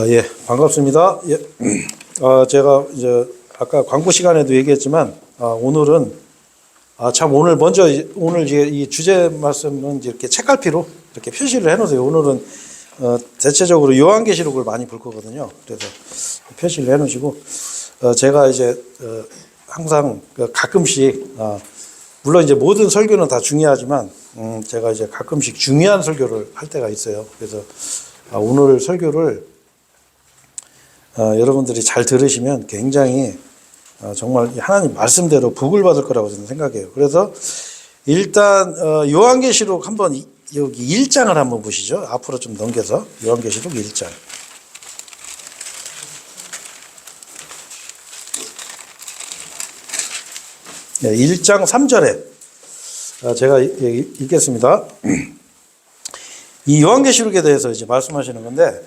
예, 반갑습니다. 예, 제가 이제 아까 광고 시간에도 얘기했지만, 오늘은, 참 오늘 이제 이 주제 말씀은 이제 이렇게 책갈피로 이렇게 표시를 해놓으세요. 오늘은, 대체적으로 요한계시록을 많이 볼 거거든요. 그래서 표시를 해놓으시고, 제가 이제, 항상 가끔씩, 물론 이제 모든 설교는 다 중요하지만, 제가 이제 가끔씩 중요한 설교를 할 때가 있어요. 그래서, 오늘 설교를 여러분들이 잘 들으시면 굉장히 정말 하나님 말씀대로 복을 받을 거라고 저는 생각해요. 그래서 일단 요한계시록 한번 여기 1장을 한번 보시죠. 앞으로 좀 넘겨서 요한계시록 1장. 네, 1장 3절에 제가 읽겠습니다. 이 요한계시록에 대해서 이제 말씀하시는 건데,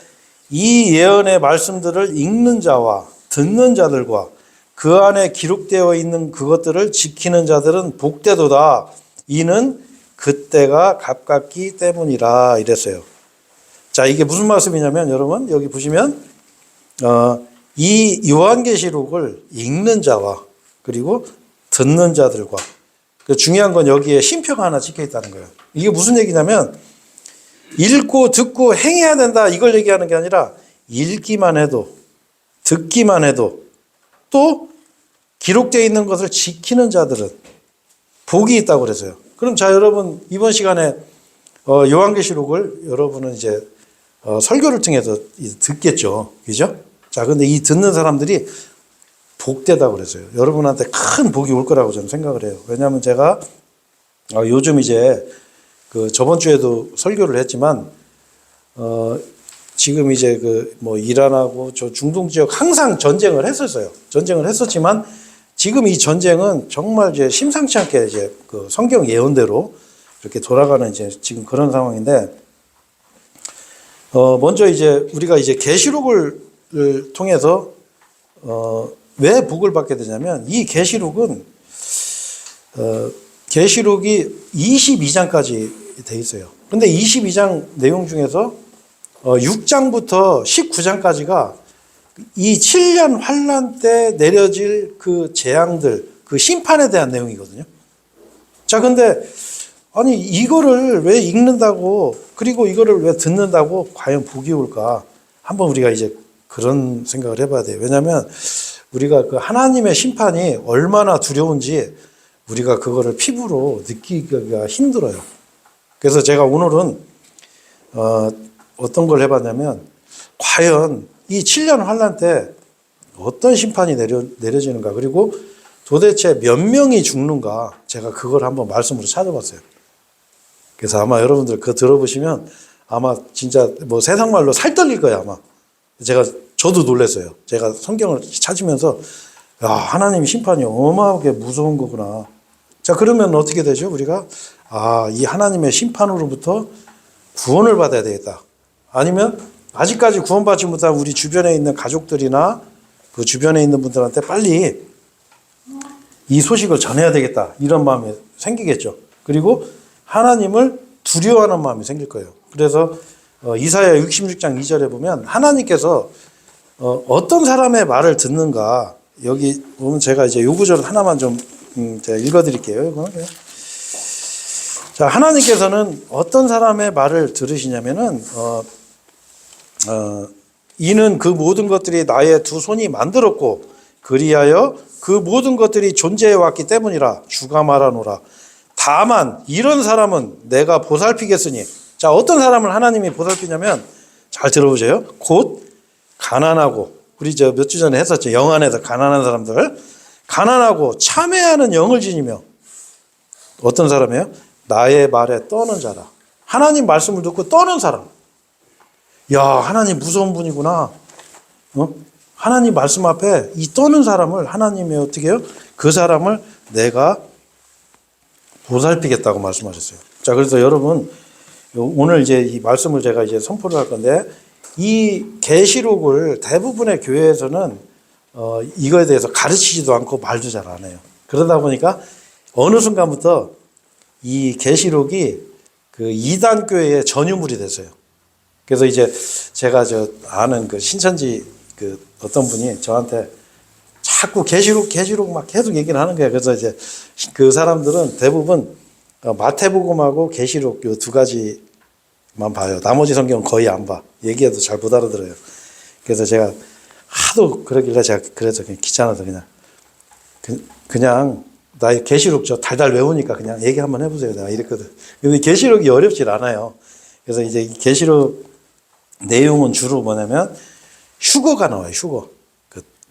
이 예언의 말씀들을 읽는 자와 듣는 자들과 그 안에 기록되어 있는 그것들을 지키는 자들은 복되도다. 이는 그때가 가깝기 때문이라 이랬어요. 자, 이게 무슨 말씀이냐면, 여러분 여기 보시면 이 요한계시록을 읽는 자와 그리고 듣는 자들과, 중요한 건 여기에 쉼표가 하나 찍혀 있다는 거예요. 이게 무슨 얘기냐면, 읽고 듣고 행해야 된다 이걸 얘기하는 게 아니라, 읽기만 해도 듣기만 해도 또 기록되어 있는 것을 지키는 자들은 복이 있다고 그래서요. 그럼 자, 여러분 이번 시간에 요한계시록을 여러분은 이제 설교를 통해서 듣겠죠, 그죠? 자, 근데 이 듣는 사람들이 복되다고 그래서요. 여러분한테 큰 복이 올 거라고 저는 생각을 해요. 왜냐하면 제가 요즘 이제 저번 주에도 설교를 했지만, 지금 이제 이란하고 저 중동 지역 항상 전쟁을 했었어요. 전쟁을 했었지만, 지금 이 전쟁은 정말 이제 심상치 않게 이제 성경 예언대로 이렇게 돌아가는 이제 지금 그런 상황인데, 먼저 이제 우리가 이제 계시록을 통해서, 왜 복을 받게 되냐면, 이 계시록은, 계시록이 22장까지 돼 있어요. 근데 22장 내용 중에서 6장부터 19장까지가 이 7년 환란 때 내려질 그 재앙들, 그 심판에 대한 내용이거든요. 자, 근데 아니 이거를 왜 읽는다고, 그리고 이거를 왜 듣는다고 과연 복이 올까? 한번 우리가 이제 그런 생각을 해봐야 돼요. 왜냐하면 우리가 그 하나님의 심판이 얼마나 두려운지 우리가 그거를 피부로 느끼기가 힘들어요. 그래서 제가 오늘은 어떤 걸 해봤냐면, 과연 이 7년 환란 때 어떤 심판이 내려지는가, 그리고 도대체 몇 명이 죽는가, 제가 그걸 한번 말씀으로 찾아봤어요. 그래서 아마 여러분들 그거 들어보시면 아마 진짜 세상 말로 살 떨릴 거예요, 아마. 저도 놀랐어요. 제가 성경을 찾으면서, 야, 하나님의 심판이 어마어마하게 무서운 거구나. 자, 그러면 어떻게 되죠? 우리가, 이 하나님의 심판으로부터 구원을 받아야 되겠다. 아니면 아직까지 구원받지 못한 우리 주변에 있는 가족들이나 그 주변에 있는 분들한테 빨리 이 소식을 전해야 되겠다. 이런 마음이 생기겠죠. 그리고 하나님을 두려워하는 마음이 생길 거예요. 그래서 이사야 66장 2절에 보면 하나님께서 어떤 사람의 말을 듣는가, 여기 보면 제가 이제 요 구절 하나만 좀 제가 읽어드릴게요. 이거는. 자, 하나님께서는 어떤 사람의 말을 들으시냐면은, 이는 그 모든 것들이 나의 두 손이 만들었고, 그리하여 그 모든 것들이 존재해 왔기 때문이라 주가 말하노라. 다만 이런 사람은 내가 보살피겠으니. 자, 어떤 사람을 하나님이 보살피냐면, 잘 들어보세요. 곧 가난하고, 우리 몇 주 전에 했었죠. 영안에서 가난한 사람들. 가난하고 참회하는 영을 지니며, 어떤 사람이에요? 나의 말에 떠는 자라. 하나님 말씀을 듣고 떠는 사람. 야, 하나님 무서운 분이구나. 하나님 말씀 앞에 이 떠는 사람을 하나님이 어떻게 해요? 그 사람을 내가 보살피겠다고 말씀하셨어요. 자, 그래서 여러분, 오늘 이제 이 말씀을 제가 이제 선포를 할 건데, 이 계시록을 대부분의 교회에서는 이거에 대해서 가르치지도 않고 말도 잘 안 해요. 그러다 보니까 어느 순간부터 이 계시록이 그 이단 교회의 전유물이 됐어요. 그래서 이제 제가 아는 그 신천지 그 어떤 분이 저한테 자꾸 계시록 막 계속 얘기를 하는 거예요. 그래서 이제 그 사람들은 대부분 마태복음하고 계시록 요 두 가지만 봐요. 나머지 성경은 거의 안 봐. 얘기해도 잘 못 알아들어요. 그래서 제가 하도 그러길래 제가 그래서 그냥 귀찮아서 그냥 나 계시록 저 달달 외우니까 그냥 얘기 한번 해보세요. 내가 이랬거든. 근데 계시록이 어렵질 않아요. 그래서 이제 계시록 내용은 주로 뭐냐면 휴거가 나와요. 휴거.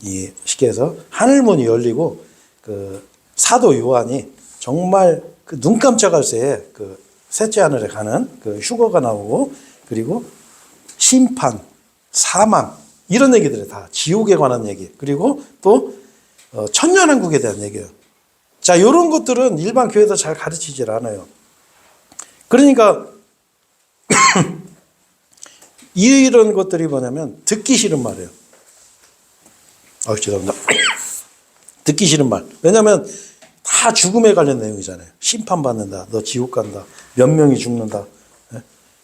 이 시계에서 하늘문이 열리고 그 사도 요한이 정말 그 눈 깜짝할 새에 그 셋째 하늘에 가는 그 휴거가 나오고, 그리고 심판, 사망 이런 얘기들이 다 지옥에 관한 얘기, 그리고 또 천년왕국에 대한 얘기예요. 자, 이런 것들은 일반 교회에서 잘 가르치질 않아요. 그러니까 이런 것들이 뭐냐면 듣기 싫은 말이에요. 죄송합니다. 듣기 싫은 말. 왜냐하면 다 죽음에 관련 내용이잖아요. 심판받는다. 너 지옥 간다. 몇 명이 죽는다.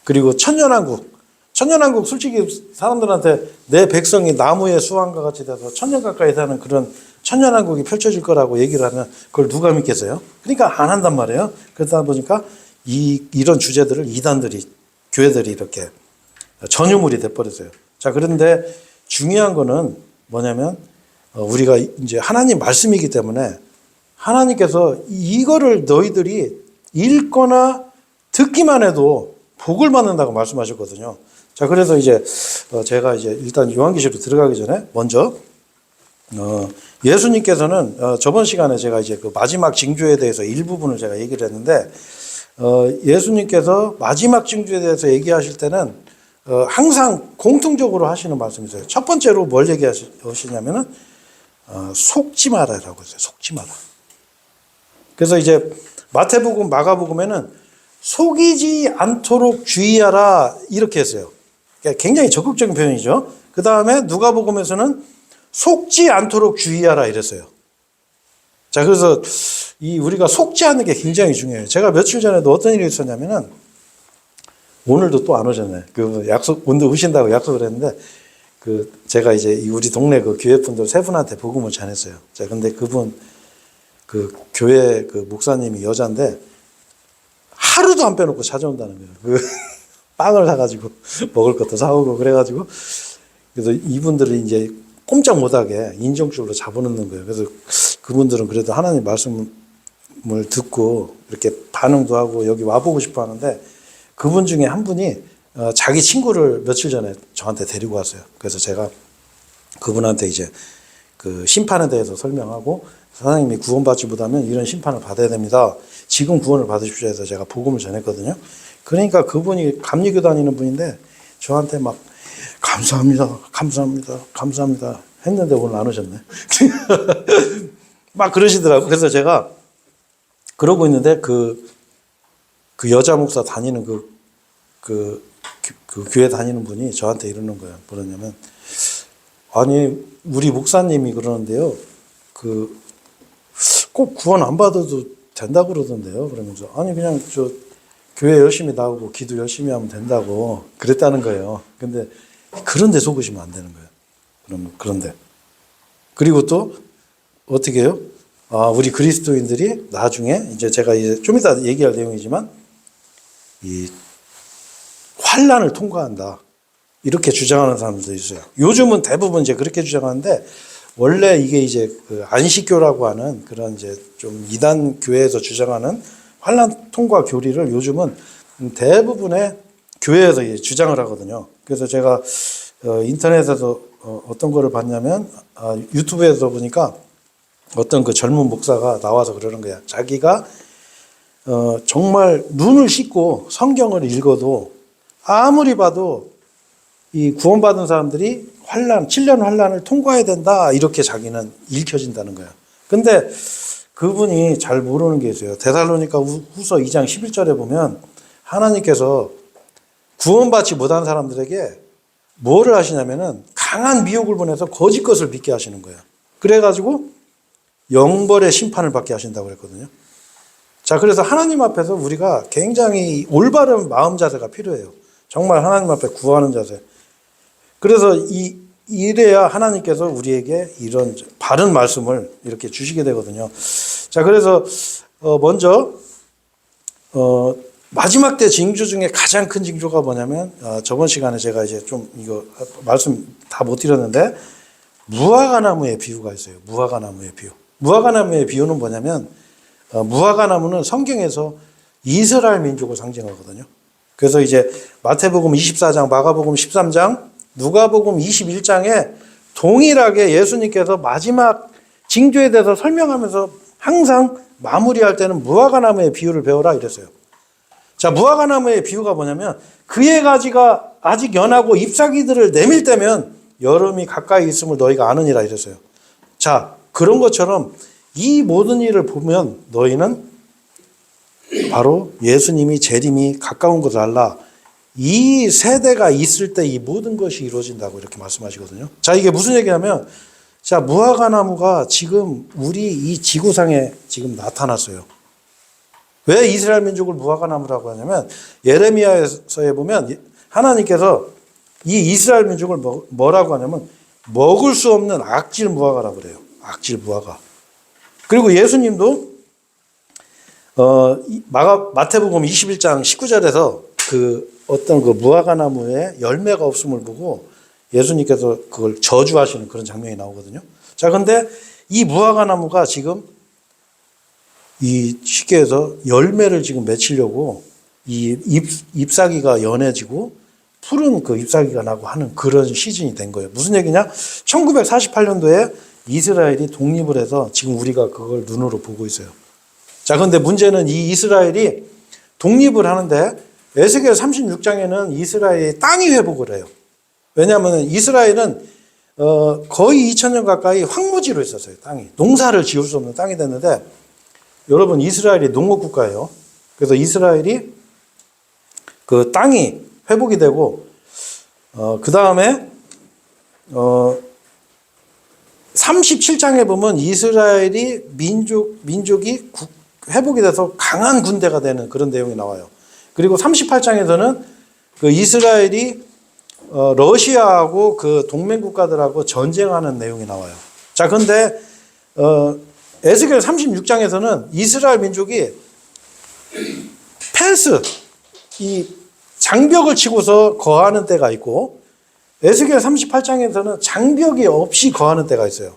그리고 천년왕국. 천년왕국 솔직히 사람들한테 내 백성이 나무의 수완과 같이 돼서 천년 가까이 사는 그런 천년왕국이 펼쳐질 거라고 얘기를 하면 그걸 누가 믿겠어요? 그러니까 안 한단 말이에요. 그러다 보니까 이런 주제들을 이단들이, 교회들이 이렇게 전유물이 돼버렸어요. 자, 그런데 중요한 거는 뭐냐면 우리가 이제 하나님 말씀이기 때문에 하나님께서 이거를 너희들이 읽거나 듣기만 해도 복을 받는다고 말씀하셨거든요. 자, 그래서 이제 제가 이제 일단 요한계시로 들어가기 전에 먼저 예수님께서는 저번 시간에 제가 이제 그 마지막 징조에 대해서 일부분을 제가 얘기를 했는데 예수님께서 마지막 징조에 대해서 얘기하실 때는 항상 공통적으로 하시는 말씀이 있어요. 첫 번째로 뭘 얘기하시냐면은 속지 마라라고 했어요. 속지 마라. 그래서 이제 마태복음, 마가복음에는 속이지 않도록 주의하라 이렇게 했어요. 그러니까 굉장히 적극적인 표현이죠. 그 다음에 누가복음에서는 속지 않도록 주의하라 이랬어요. 자, 그래서 우리가 속지 않는 게 굉장히 중요해요. 제가 며칠 전에도 어떤 일이 있었냐면은 오늘도 또 안 오셨네. 오늘 오신다고 약속을 했는데 제가 이제 우리 동네 그 교회 분들 세 분한테 복음을 전했어요. 자, 근데 그분 그 교회 그 목사님이 여자인데 하루도 안 빼놓고 찾아온다는 거예요. 빵을 사가지고 먹을 것도 사오고 그래가지고 그래서 이분들을 이제 꼼짝 못하게 인정줄로 잡아놓는 거예요. 그래서 그분들은 그래도 하나님 말씀을 듣고 이렇게 반응도 하고 여기 와보고 싶어 하는데 그분 중에 한 분이 자기 친구를 며칠 전에 저한테 데리고 왔어요. 그래서 제가 그분한테 이제 그 심판에 대해서 설명하고 사장님이 구원받지 못하면 이런 심판을 받아야 됩니다. 지금 구원을 받으십시오 해서 제가 복음을 전했거든요. 그러니까 그분이 감리교 다니는 분인데 저한테 막 감사합니다. 감사합니다. 감사합니다. 했는데 오늘 안 오셨네. 막 그러시더라고요. 그래서 제가 그러고 있는데 그 여자 목사 다니는 그 교회 다니는 분이 저한테 이러는 거예요. 뭐냐면 아니 우리 목사님이 그러는데요. 꼭 구원 안 받아도 된다고 그러던데요. 그러면서 아니 그냥 저 교회 열심히 나오고 기도 열심히 하면 된다고 그랬다는 거예요. 근데 그런데 속으시면 안 되는 거예요. 그런데 그리고 또 어떻게 해요? 우리 그리스도인들이 나중에 이제 제가 이제 좀 이따 얘기할 내용이지만 이 환란을 통과한다. 이렇게 주장하는 사람들도 있어요. 요즘은 대부분 이제 그렇게 주장하는데 원래 이게 이제 그 안식교라고 하는 그런 이제 좀 이단 교회에서 주장하는 환란 통과 교리를 요즘은 대부분의 교회에서 이제 주장을 하거든요. 그래서 제가 인터넷에서 어떤 거를 봤냐면 유튜브에서 보니까 어떤 그 젊은 목사가 나와서 그러는 거야. 자기가 정말 눈을 씻고 성경을 읽어도 아무리 봐도 이 구원받은 사람들이 7년 환란을 통과해야 된다. 이렇게 자기는 읽혀진다는 거예요. 근데 그분이 잘 모르는 게 있어요. 데살로니가 후서 2장 11절에 보면 하나님께서 구원받지 못한 사람들에게 뭐를 하시냐면은 강한 미혹을 보내서 거짓 것을 믿게 하시는 거예요. 그래가지고 영벌의 심판을 받게 하신다고 그랬거든요. 자, 그래서 하나님 앞에서 우리가 굉장히 올바른 마음 자세가 필요해요. 정말 하나님 앞에 구하는 자세. 그래서 이래야 하나님께서 우리에게 이런 바른 말씀을 이렇게 주시게 되거든요. 자, 그래서 먼저 마지막 때 징조 중에 가장 큰 징조가 뭐냐면 저번 시간에 제가 이제 좀 이거 말씀 다 못 드렸는데 무화과나무의 비유가 있어요. 무화과나무의 비유. 무화과나무의 비유는 뭐냐면 무화과나무는 성경에서 이스라엘 민족을 상징하거든요. 그래서 이제 마태복음 24장, 마가복음 13장, 누가복음 21장에 동일하게 예수님께서 마지막 징조에 대해서 설명하면서 항상 마무리할 때는 무화과나무의 비유를 배워라 이랬어요. 자, 무화과나무의 비유가 뭐냐면 그의 가지가 아직 연하고 잎사귀들을 내밀 때면 여름이 가까이 있음을 너희가 아느니라 이랬어요. 자, 그런 것처럼 이 모든 일을 보면 너희는 바로 예수님이 재림이 가까운 것을 알라. 이 세대가 있을 때 이 모든 것이 이루어진다고 이렇게 말씀하시거든요. 자, 이게 무슨 얘기냐면, 자, 무화과나무가 지금 우리 이 지구상에 지금 나타났어요. 왜 이스라엘 민족을 무화과나무라고 하냐면, 예레미야서에 보면 하나님께서 이 이스라엘 민족을 뭐라고 하냐면, 먹을 수 없는 악질 무화과라고 그래요. 악질 무화과. 그리고 예수님도 마태복음 21장 19절에서 어떤 그 무화과나무에 열매가 없음을 보고 예수님께서 그걸 저주하시는 그런 장면이 나오거든요. 자, 근데 이 무화과나무가 지금 이 쉽게 해서 열매를 지금 맺히려고 이 잎사귀가 연해지고 푸른 그 잎사귀가 나고 하는 그런 시즌이 된 거예요. 무슨 얘기냐? 1948년도에 이스라엘이 독립을 해서 지금 우리가 그걸 눈으로 보고 있어요. 자, 그런데 문제는 이 이스라엘이 독립을 하는데 에스겔 36장에는 이스라엘의 땅이 회복을 해요. 왜냐하면 이스라엘은 거의 2000년 가까이 황무지로 있었어요. 땅이. 농사를 지을 수 없는 땅이 됐는데 여러분 이스라엘이 농업국가예요. 그래서 이스라엘이 그 땅이 회복이 되고 그 다음에 37장에 보면 이스라엘이 민족이 회복이 돼서 강한 군대가 되는 그런 내용이 나와요. 그리고 38장에서는 그 이스라엘이 러시아하고 그 동맹 국가들하고 전쟁하는 내용이 나와요. 자, 근데 에스겔 36장에서는 이스라엘 민족이 펜스, 이 장벽을 치고서 거하는 때가 있고 에스겔 38장에서는 장벽이 없이 거하는 때가 있어요.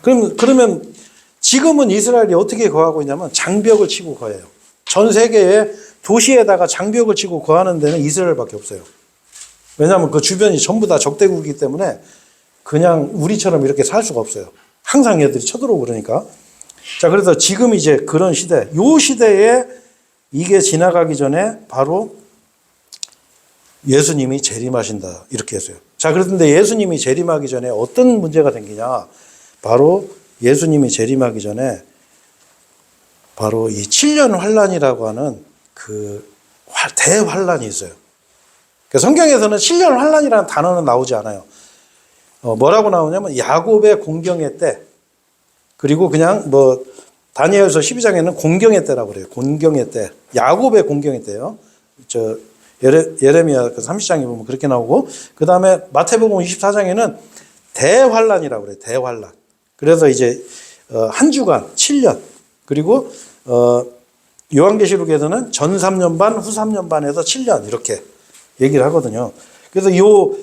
그러면 지금은 이스라엘이 어떻게 거하고 있냐면 장벽을 치고 거해요. 전 세계의 도시에다가 장벽을 치고 거하는 데는 이스라엘밖에 없어요. 왜냐하면 그 주변이 전부 다 적대국이기 때문에 그냥 우리처럼 이렇게 살 수가 없어요. 항상 얘들이 쳐들어오고 그러니까. 자, 그래서 지금 이제 그런 시대, 요 시대에 이게 지나가기 전에 바로 예수님이 재림하신다 이렇게 했어요. 자, 그런데 예수님이 재림하기 전에 어떤 문제가 생기냐? 바로 예수님이 재림하기 전에 바로 이 7년 환란이라고 하는 그 대환란이 있어요. 성경에서는 7년 환란이라는 단어는 나오지 않아요. 뭐라고 나오냐면 야곱의 공경의 때, 그리고 그냥 다니엘서 12장에는 공경의 때라고 그래요. 공경의 때, 야곱의 공경의 때요. 예레미야 30장에 보면 그렇게 나오고, 그 다음에 마태복음 24장에는 대환란이라고 그래요. 대환란. 그래서 이제 한 주간 7년, 그리고 요한계시록에서는 전 3년 반, 후 3년 반에서 7년 이렇게 얘기를 하거든요. 그래서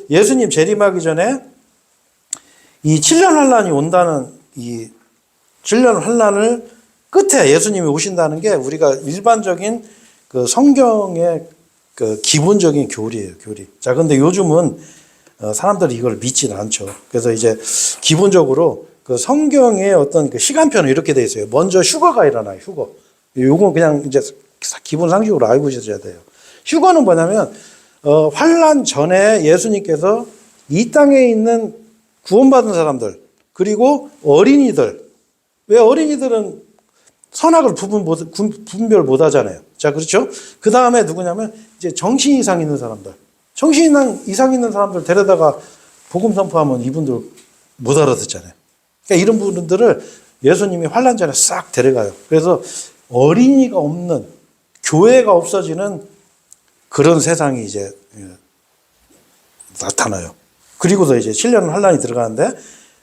예수님 재림하기 전에 이 7년 환란이 온다는 이 7년 환란을 끝에 예수님이 오신다는 게 우리가 일반적인 그 성경의 그 기본적인 교리예요, 교리. 자, 근데 요즘은 사람들이 이걸 믿지는 않죠. 그래서 이제 기본적으로 그 성경의 어떤 그 시간표는 이렇게 돼 있어요. 먼저 휴거가 일어나요, 휴거. 요건 그냥 이제 기본 상식으로 알고 있어야 돼요. 휴거는 뭐냐면, 환란 전에 예수님께서 이 땅에 있는 구원받은 사람들, 그리고 어린이들. 왜 어린이들은 선악을 분별 못 하잖아요. 자, 그렇죠? 그 다음에 누구냐면, 이제 정신 이상 있는 사람들. 정신 이상 있는 사람들 데려다가 복음 선포하면 이분들 못 알아듣잖아요. 그러니까 이런 분들을 예수님이 환란 전에 싹 데려가요. 그래서 어린이가 없는, 교회가 없어지는 그런 세상이 이제 나타나요. 그리고서 이제 7년 환란이 들어가는데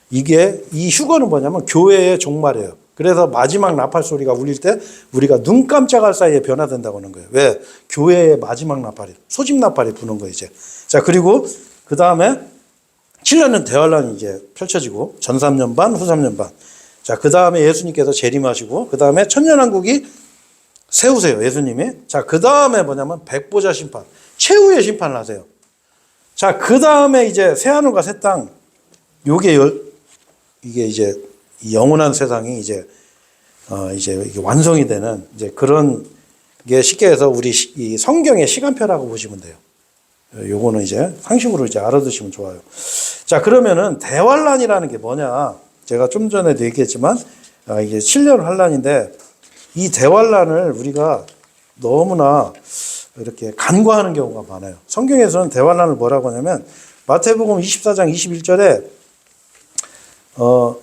이게 이 휴거는 뭐냐면 교회의 종말이에요. 그래서 마지막 나팔 소리가 울릴 때 우리가 눈 깜짝할 사이에 변화된다고 하는 거예요. 왜? 교회의 마지막 나팔이, 소집 나팔이 부는 거예요, 이제. 자, 그리고 그 다음에 7년은 대환란이 이제 펼쳐지고 전 3년 반, 후 3년 반. 자, 그 다음에 예수님께서 재림하시고 그 다음에 천년왕국이 세우세요, 예수님이. 자, 그 다음에 뭐냐면 백보자 심판, 최후의 심판을 하세요. 자, 그 다음에 이제 새하늘과 새 땅, 이게 이제 영원한 세상이 이제 이게 완성이 되는 이제 그런 게 쉽게 해서 우리 이 성경의 시간표라고 보시면 돼요. 요거는 이제 상식으로 이제 알아두시면 좋아요. 자, 그러면은 대환란이라는 게 뭐냐? 제가 좀 전에도 얘기했지만 이게 7년 환란인데 이 대환란을 우리가 너무나 이렇게 간과하는 경우가 많아요. 성경에서는 대환란을 뭐라고 하냐면 마태복음 24장 21절에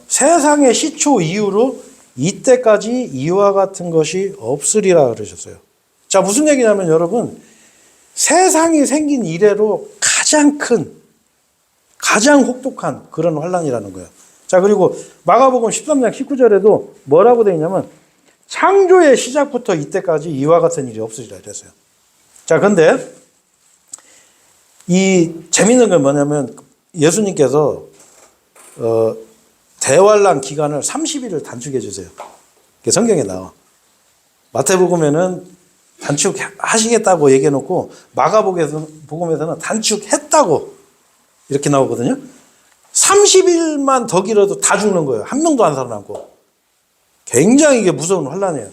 세상의 시초 이후로 이때까지 이와 같은 것이 없으리라 그러셨어요. 자, 무슨 얘기냐면 여러분, 세상이 생긴 이래로 가장 큰, 가장 혹독한 그런 환란이라는 거예요. 자, 그리고 마가복음 13장 19절에도 뭐라고 되어 있냐면 창조의 시작부터 이때까지 이와 같은 일이 없으리라 이랬어요. 자, 근데 이 재밌는 건 뭐냐면 예수님께서 대환란 기간을 30일을 단축해 주세요. 그게 성경에 나와. 마태복음에는 단축하시겠다고 얘기해 놓고 마가복음에서는 단축했다고 이렇게 나오거든요. 30일만 더 길어도 다 죽는 거예요. 한 명도 안 살아남고. 굉장히 이게 무서운 환란이에요.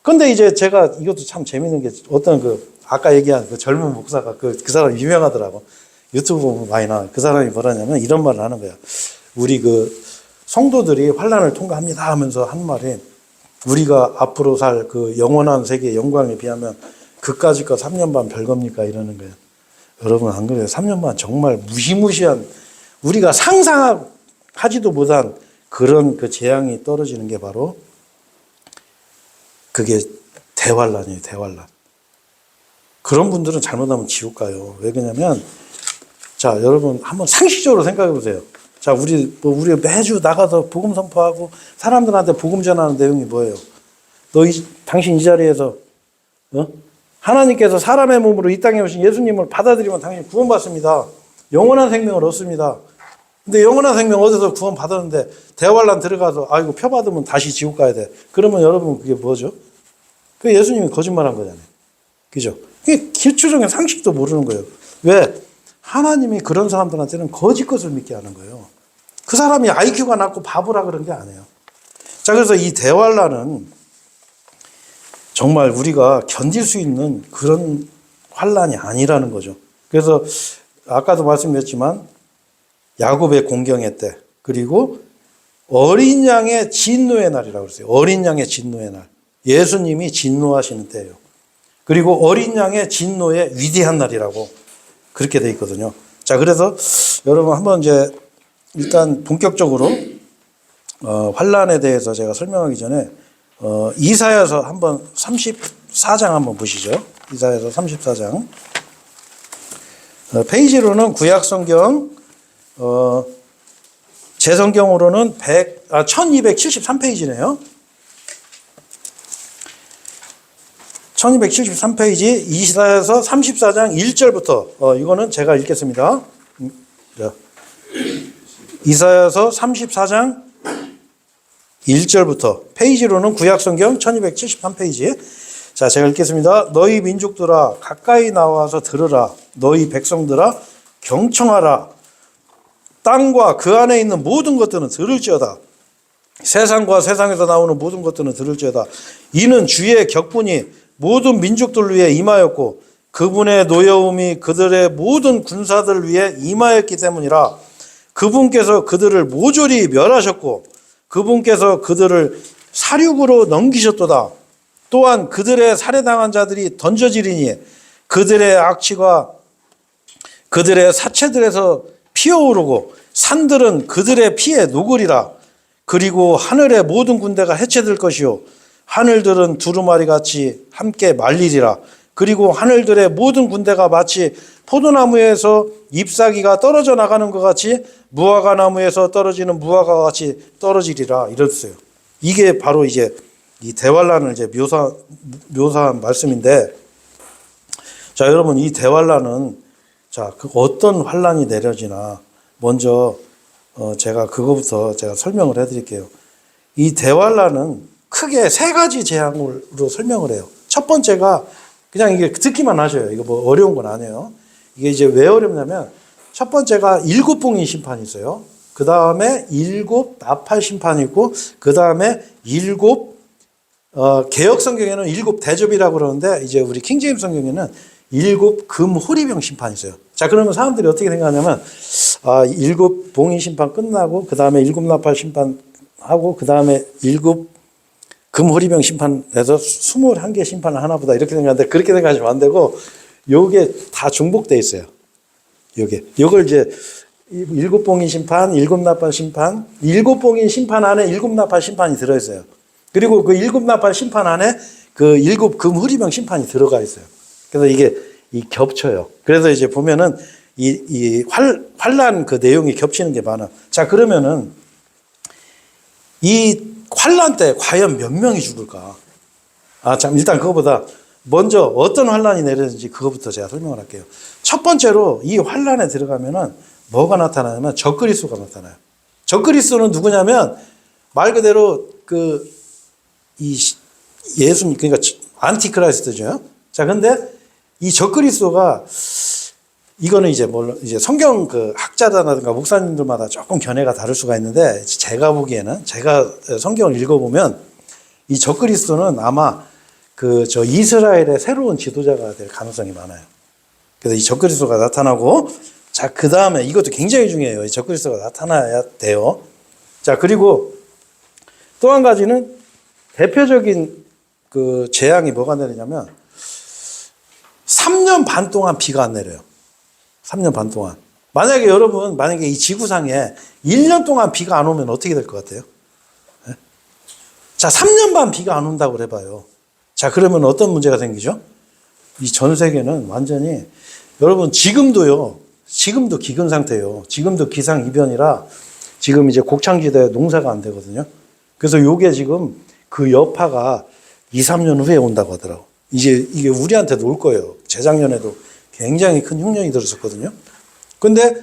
근데 이제 제가 이것도 참 재밌는 게 어떤 아까 얘기한 그 젊은 목사가 그 사람 유명하더라고. 유튜브 보면 많이 나와. 그 사람이 뭐라냐면 이런 말을 하는 거야. 우리 성도들이 환란을 통과합니다 하면서 한 말이 우리가 앞으로 살 그 영원한 세계의 영광에 비하면 그까짓 거 3년 반 별겁니까? 이러는 거예요. 여러분 안 그래요? 3년 반 정말 무시무시한 우리가 상상하지도 못한 그런 그 재앙이 떨어지는 게 바로 그게 대환란이에요. 대환란. 그런 분들은 잘못하면 지옥 가요. 왜 그러냐면 자, 여러분 한번 상식적으로 생각해 보세요. 자, 우리 매주 나가서 복음 선포하고 사람들한테 복음 전하는 내용이 뭐예요? 당신 이 자리에서 하나님께서 사람의 몸으로 이 땅에 오신 예수님을 받아들이면 당신 구원받습니다. 영원한 생명을 얻습니다. 근데 영원한 생명 어디서 구원 받았는데 대환란 들어가서 아이고 표 받으면 다시 지옥 가야 돼. 그러면 여러분 그게 뭐죠? 그 예수님이 거짓말한 거잖아요. 그죠? 그게 기초적인 상식도 모르는 거예요. 왜? 하나님이 그런 사람들한테는 거짓 것을 믿게 하는 거예요. 그 사람이 IQ가 낮고 바보라 그런 게 아니에요. 자, 그래서 이 대환란은 정말 우리가 견딜 수 있는 그런 환란이 아니라는 거죠. 그래서 아까도 말씀드렸지만 야곱의 공경회 때 그리고 어린 양의 진노의 날이라고 그랬어요. 어린 양의 진노의 날. 예수님이 진노하시는 때예요. 그리고 어린 양의 진노의 위대한 날이라고 그렇게 돼 있거든요. 자, 그래서 여러분 한번 이제 일단 본격적으로 환란에 대해서 제가 설명하기 전에 이사야서 한번 34장 한번 보시죠. 이사야서 34장. 페이지로는 구약 성경 제 성경으로는 1273페이지네요. 1273페이지 이사야서 34장 1절부터 이거는 제가 읽겠습니다. 이사야서 34장 1절부터 페이지로는 구약성경 1273페이지. 자, 제가 읽겠습니다. 너희 민족들아 가까이 나와서 들으라. 너희 백성들아 경청하라. 땅과 그 안에 있는 모든 것들은 들을지어다. 세상과 세상에서 나오는 모든 것들은 들을지어다. 이는 주의 격분이 모든 민족들 위해 임하였고 그분의 노여움이 그들의 모든 군사들 위해 임하였기 때문이라. 그분께서 그들을 모조리 멸하셨고 그분께서 그들을 사륙으로 넘기셨도다. 또한 그들의 살해당한 자들이 던져지리니 그들의 악취가 그들의 사체들에서 피어오르고 산들은 그들의 피에 녹으리라. 그리고 하늘의 모든 군대가 해체될 것이요 하늘들은 두루마리 같이 함께 말리리라. 그리고 하늘들의 모든 군대가 마치 포도나무에서 잎사귀가 떨어져 나가는 것 같이 무화과 나무에서 떨어지는 무화과와 같이 떨어지리라 이랬어요. 이게 바로 이제 이 대환란을 이제 묘사한 말씀인데, 자, 여러분, 이 대환란은 자, 그 어떤 환란이 내려지나 먼저 제가 그거부터 제가 설명을 해드릴게요. 이 대환란은 크게 세 가지 재앙으로 설명을 해요. 첫 번째가 그냥 이게 듣기만 하셔요. 이거 뭐 어려운 건 아니에요. 이게 이제 왜 어렵냐면 첫 번째가 일곱 봉인 심판이 있어요. 그 다음에 일곱 나팔 심판이 있고, 그 다음에 일곱 개역 성경에는 일곱 대접이라고 그러는데 이제 우리 킹제임스 성경에는 일곱 금 호리병 심판이 있어요. 자, 그러면 사람들이 어떻게 생각하냐면 일곱 봉인 심판 끝나고 그 다음에 일곱 나팔 심판하고 그 다음에 일곱 금호리병 심판에서 21개 심판을 하나보다 이렇게 생각하는데, 그렇게 생각하시면 안 되고 요게 다 중복돼 있어요. 요걸 이제 일곱 봉인 심판, 일곱 나팔 심판, 일곱 봉인 심판 안에 일곱 나팔 심판이 들어있어요. 그리고 그 일곱 나팔 심판 안에 그 일곱 금호리병 심판이 들어가 있어요. 그래서 이게 겹쳐요. 그래서 이제 보면은 이 환란 그 내용이 겹치는 게 많아. 자, 그러면은 이 환란 때 과연 몇 명이 죽을까? 참, 일단 그거보다 먼저 어떤 환란이 내려지는지 그거부터 제가 설명을 할게요. 첫 번째로 이 환란에 들어가면은 뭐가 나타나냐면 적그리스도가 나타나요. 적그리스도는 누구냐면 말 그대로 예수님, 그러니까 안티크라이스트죠. 자, 근데 이 적그리스도가 이거는 이제 이제 성경 그 학자라든가 목사님들마다 조금 견해가 다를 수가 있는데, 제가 보기에는 제가 성경을 읽어보면 이 적그리스도는 아마 이스라엘의 새로운 지도자가 될 가능성이 많아요. 그래서 이 적그리스도가 나타나고, 자, 그 다음에 이것도 굉장히 중요해요. 이 적그리스도가 나타나야 돼요. 자, 그리고 또 한 가지는 대표적인 그 재앙이 뭐가 내리냐면 3년 반 동안 비가 안 내려요. 3년 반 동안. 만약에 이 지구상에 1년 동안 비가 안 오면 어떻게 될 것 같아요? 네? 자, 3년 반 비가 안 온다고 해봐요. 자, 그러면 어떤 문제가 생기죠? 이 전 세계는 완전히, 여러분, 지금도 기근 상태예요. 지금도 기상이변이라 지금 이제 곡창지대에 농사가 안 되거든요. 그래서 요게 지금 그 여파가 2, 3년 후에 온다고 하더라고. 이게 우리한테도 올 거예요. 재작년에도 굉장히 큰 흉년이 들었었거든요. 근데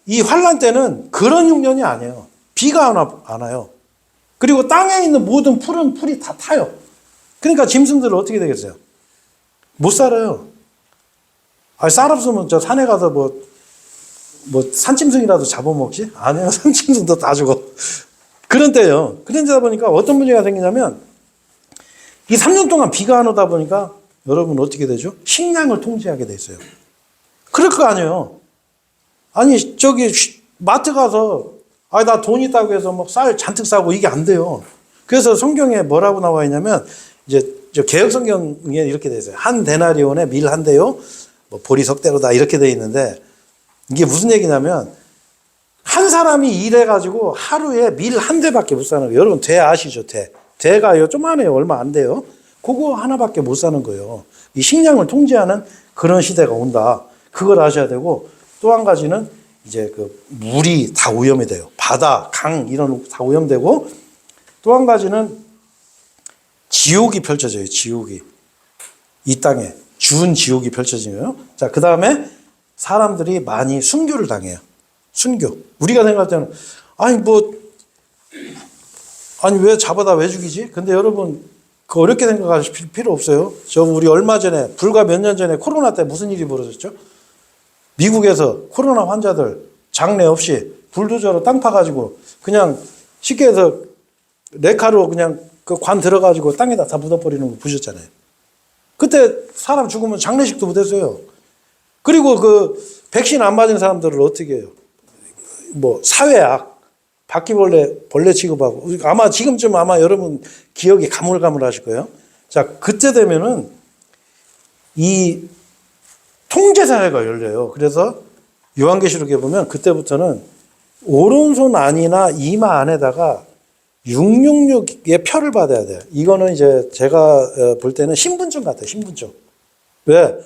이 환란 때는 그런 흉년이 아니에요. 비가 안 와요. 그리고 땅에 있는 모든 풀이 다 타요. 그러니까 짐승들은 어떻게 되겠어요? 못 살아요. 쌀 없으면 저 산에 가서 뭐 산짐승이라도 잡아먹지? 아니요. 산짐승도 다 죽어. 그런 때예요. 그러다 보니까 어떤 문제가 생기냐면 이 3년 동안 비가 안 오다 보니까 여러분 어떻게 되죠? 식량을 통제하게 돼 있어요. 그럴 거 아니에요. 아니, 마트 가서, 나 돈 있다고 해서 쌀 잔뜩 사고 이게 안 돼요. 그래서 성경에 뭐라고 나와 있냐면, 이제, 개역 성경에 이렇게 돼 있어요. 한 데나리온에 밀 한 대요, 보리석대로다 이렇게 돼 있는데, 이게 무슨 얘기냐면, 한 사람이 일해가지고 하루에 밀 한 대밖에 못 사는 거예요. 여러분, 대 아시죠? 대가요, 좀만해요. 얼마 안 돼요. 그거 하나밖에 못 사는 거예요. 이 식량을 통제하는 그런 시대가 온다. 그걸 아셔야 되고, 또 한 가지는 이제 물이 다 오염이 돼요. 바다, 강 이런 다 오염되고, 또 한 가지는 지옥이 펼쳐져요. 지옥이. 이 땅에 준 지옥이 펼쳐지고요. 자, 그 다음에 사람들이 많이 순교를 당해요. 순교. 우리가 생각할 때는 왜 잡아다 왜 죽이지? 근데 여러분, 어렵게 생각하실 필요 없어요. 우리 얼마 전에, 불과 몇 년 전에 코로나 때 무슨 일이 벌어졌죠? 미국에서 코로나 환자들 장례 없이 불도저로 땅 파가지고 그냥 쉽게 해서 레카로 그냥 그 관 들어가지고 땅에다 다 묻어버리는 거 보셨잖아요. 그때 사람 죽으면 장례식도 못했어요. 그리고 백신 안 맞은 사람들을 어떻게 해요? 사회악, 벌레 취급하고, 아마 지금쯤 여러분 기억이 가물가물하실 거예요. 자, 그때 되면은 이 통제사회가 열려요. 그래서 요한계시록에 보면 그때부터는 오른손 안이나 이마 안에다가 666의 표를 받아야 돼요. 이거는 이제 제가 볼 때는 신분증 같아요. 신분증. 왜?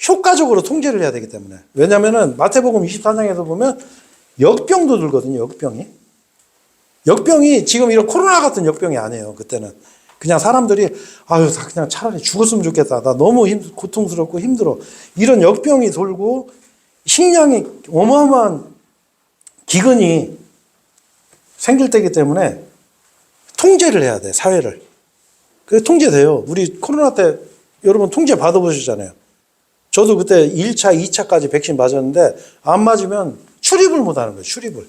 효과적으로 통제를 해야 되기 때문에. 왜냐면은 마태복음 24장에서 보면 역병도 들거든요, 역병이. 역병이 지금 이런 코로나 같은 역병이 아니에요, 그때는. 그냥 사람들이, 아유, 그냥 차라리 죽었으면 좋겠다. 나 너무 고통스럽고 힘들어. 이런 역병이 돌고 식량이 어마어마한 기근이 생길 때이기 때문에 통제를 해야 돼, 사회를. 그게 통제돼요. 우리 코로나 때 여러분 통제 받아보셨잖아요. 저도 그때 1차, 2차까지 백신 맞았는데 안 맞으면 출입을 못 하는 거예요, 출입을.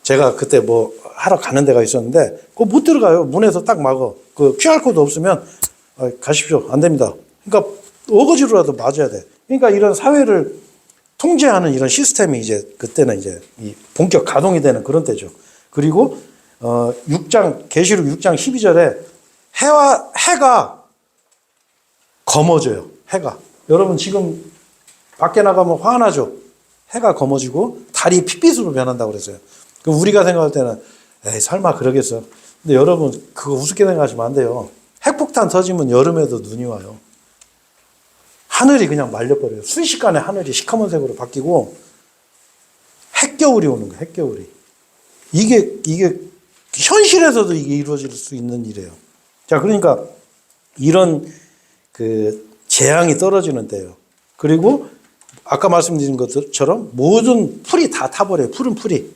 제가 그때 뭐 하러 가는 데가 있었는데 그거 못 들어가요. 문에서 딱 막어. 그 QR코드 없으면 가십시오. 안 됩니다. 그러니까 어거지로라도 맞아야 돼. 그러니까 이런 사회를 통제하는 이런 시스템이 이제 그때는 이제 이 본격 가동이 되는 그런 때죠. 그리고 6장 계시록 6장 12절에 해가 검어져요. 해가. 여러분 지금 밖에 나가면 화나죠. 해가 검어지고 달이 핏빛으로 변한다고 그랬어요. 그럼 우리가 생각할 때는 에이 설마 그러겠어. 근데 여러분 그거 우습게 생각하시면 안 돼요. 핵폭탄 터지면 여름에도 눈이 와요. 하늘이 그냥 말려버려요. 순식간에 하늘이 시커먼색으로 바뀌고 핵겨울이 오는 거예요. 핵겨울이. 이게 현실에서도 이게 이루어질 수 있는 일이에요. 자, 그러니까 이런 그 재앙이 떨어지는 때예요. 그리고 아까 말씀드린 것처럼 모든 풀이 다 타버려요. 푸른 풀이.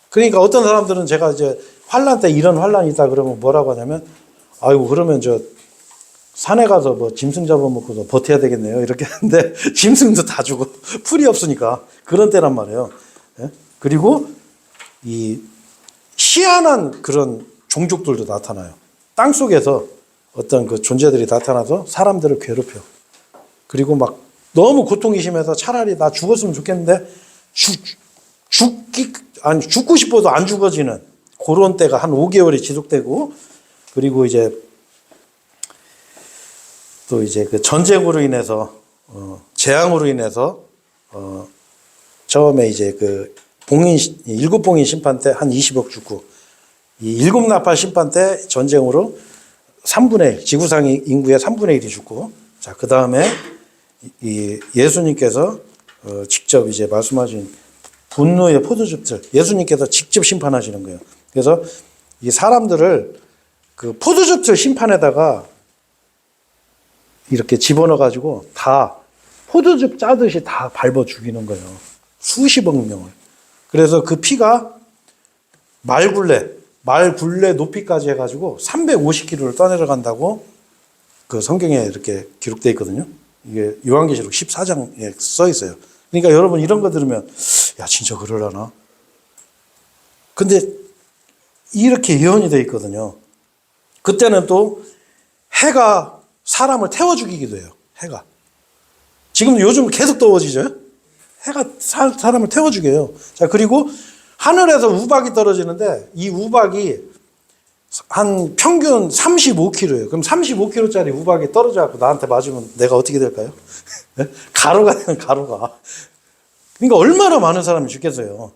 그러니까 어떤 사람들은 제가 이제 환란 때 이런 환란이 있다 그러면 뭐라고 하냐면 아이고 그러면 저 산에 가서 뭐 짐승 잡아먹고서 버텨야 되겠네요. 이렇게 하는데 짐승도 다 죽어. 풀이 없으니까. 그런 때란 말이에요. 예? 그리고 이 희한한 그런 종족들도 나타나요. 땅 속에서 어떤 그 존재들이 나타나서 사람들을 괴롭혀. 그리고 막 너무 고통이 심해서 차라리 나 죽었으면 좋겠는데 죽고 싶어도 안 죽어지는 그런 때가 한 5개월이 지속되고, 그리고 이제 또 이제 그 전쟁으로 인해서 재앙으로 인해서 처음에 이제 그 일곱 봉인 심판 때 한 20억 죽고, 이 일곱 나팔 심판 때 전쟁으로 3분의 1, 지구상 인구의 3분의 1이 죽고, 자, 그 다음에 이 예수님께서 직접 이제 말씀하신 분노의 포도즙들, 예수님께서 직접 심판하시는 거예요. 그래서 이 사람들을 그 포도즙들 심판에다가 이렇게 집어넣어가지고 다 포도즙 짜듯이 다 밟아 죽이는 거예요. 수십억 명을. 그래서 그 피가 말굴레 높이까지 해가지고 350km를 떠내려간다고 그 성경에 이렇게 기록되어 있거든요. 이게 요한계시록 14장에 써 있어요. 그러니까 여러분 이런 거 들으면 야 진짜 그러려나? 근데 이렇게 예언이 되어 있거든요. 그때는 또 해가 사람을 태워 죽이기도 해요. 해가. 지금 요즘 계속 더워지죠? 해가 사람을 태워 죽여요. 자, 그리고 하늘에서 우박이 떨어지는데 이 우박이 한 평균 35kg예요. 그럼 35kg짜리 우박이 떨어져갖고 나한테 맞으면 내가 어떻게 될까요? 가루가 되는 가루가. 그러니까 얼마나 많은 사람이 죽겠어요.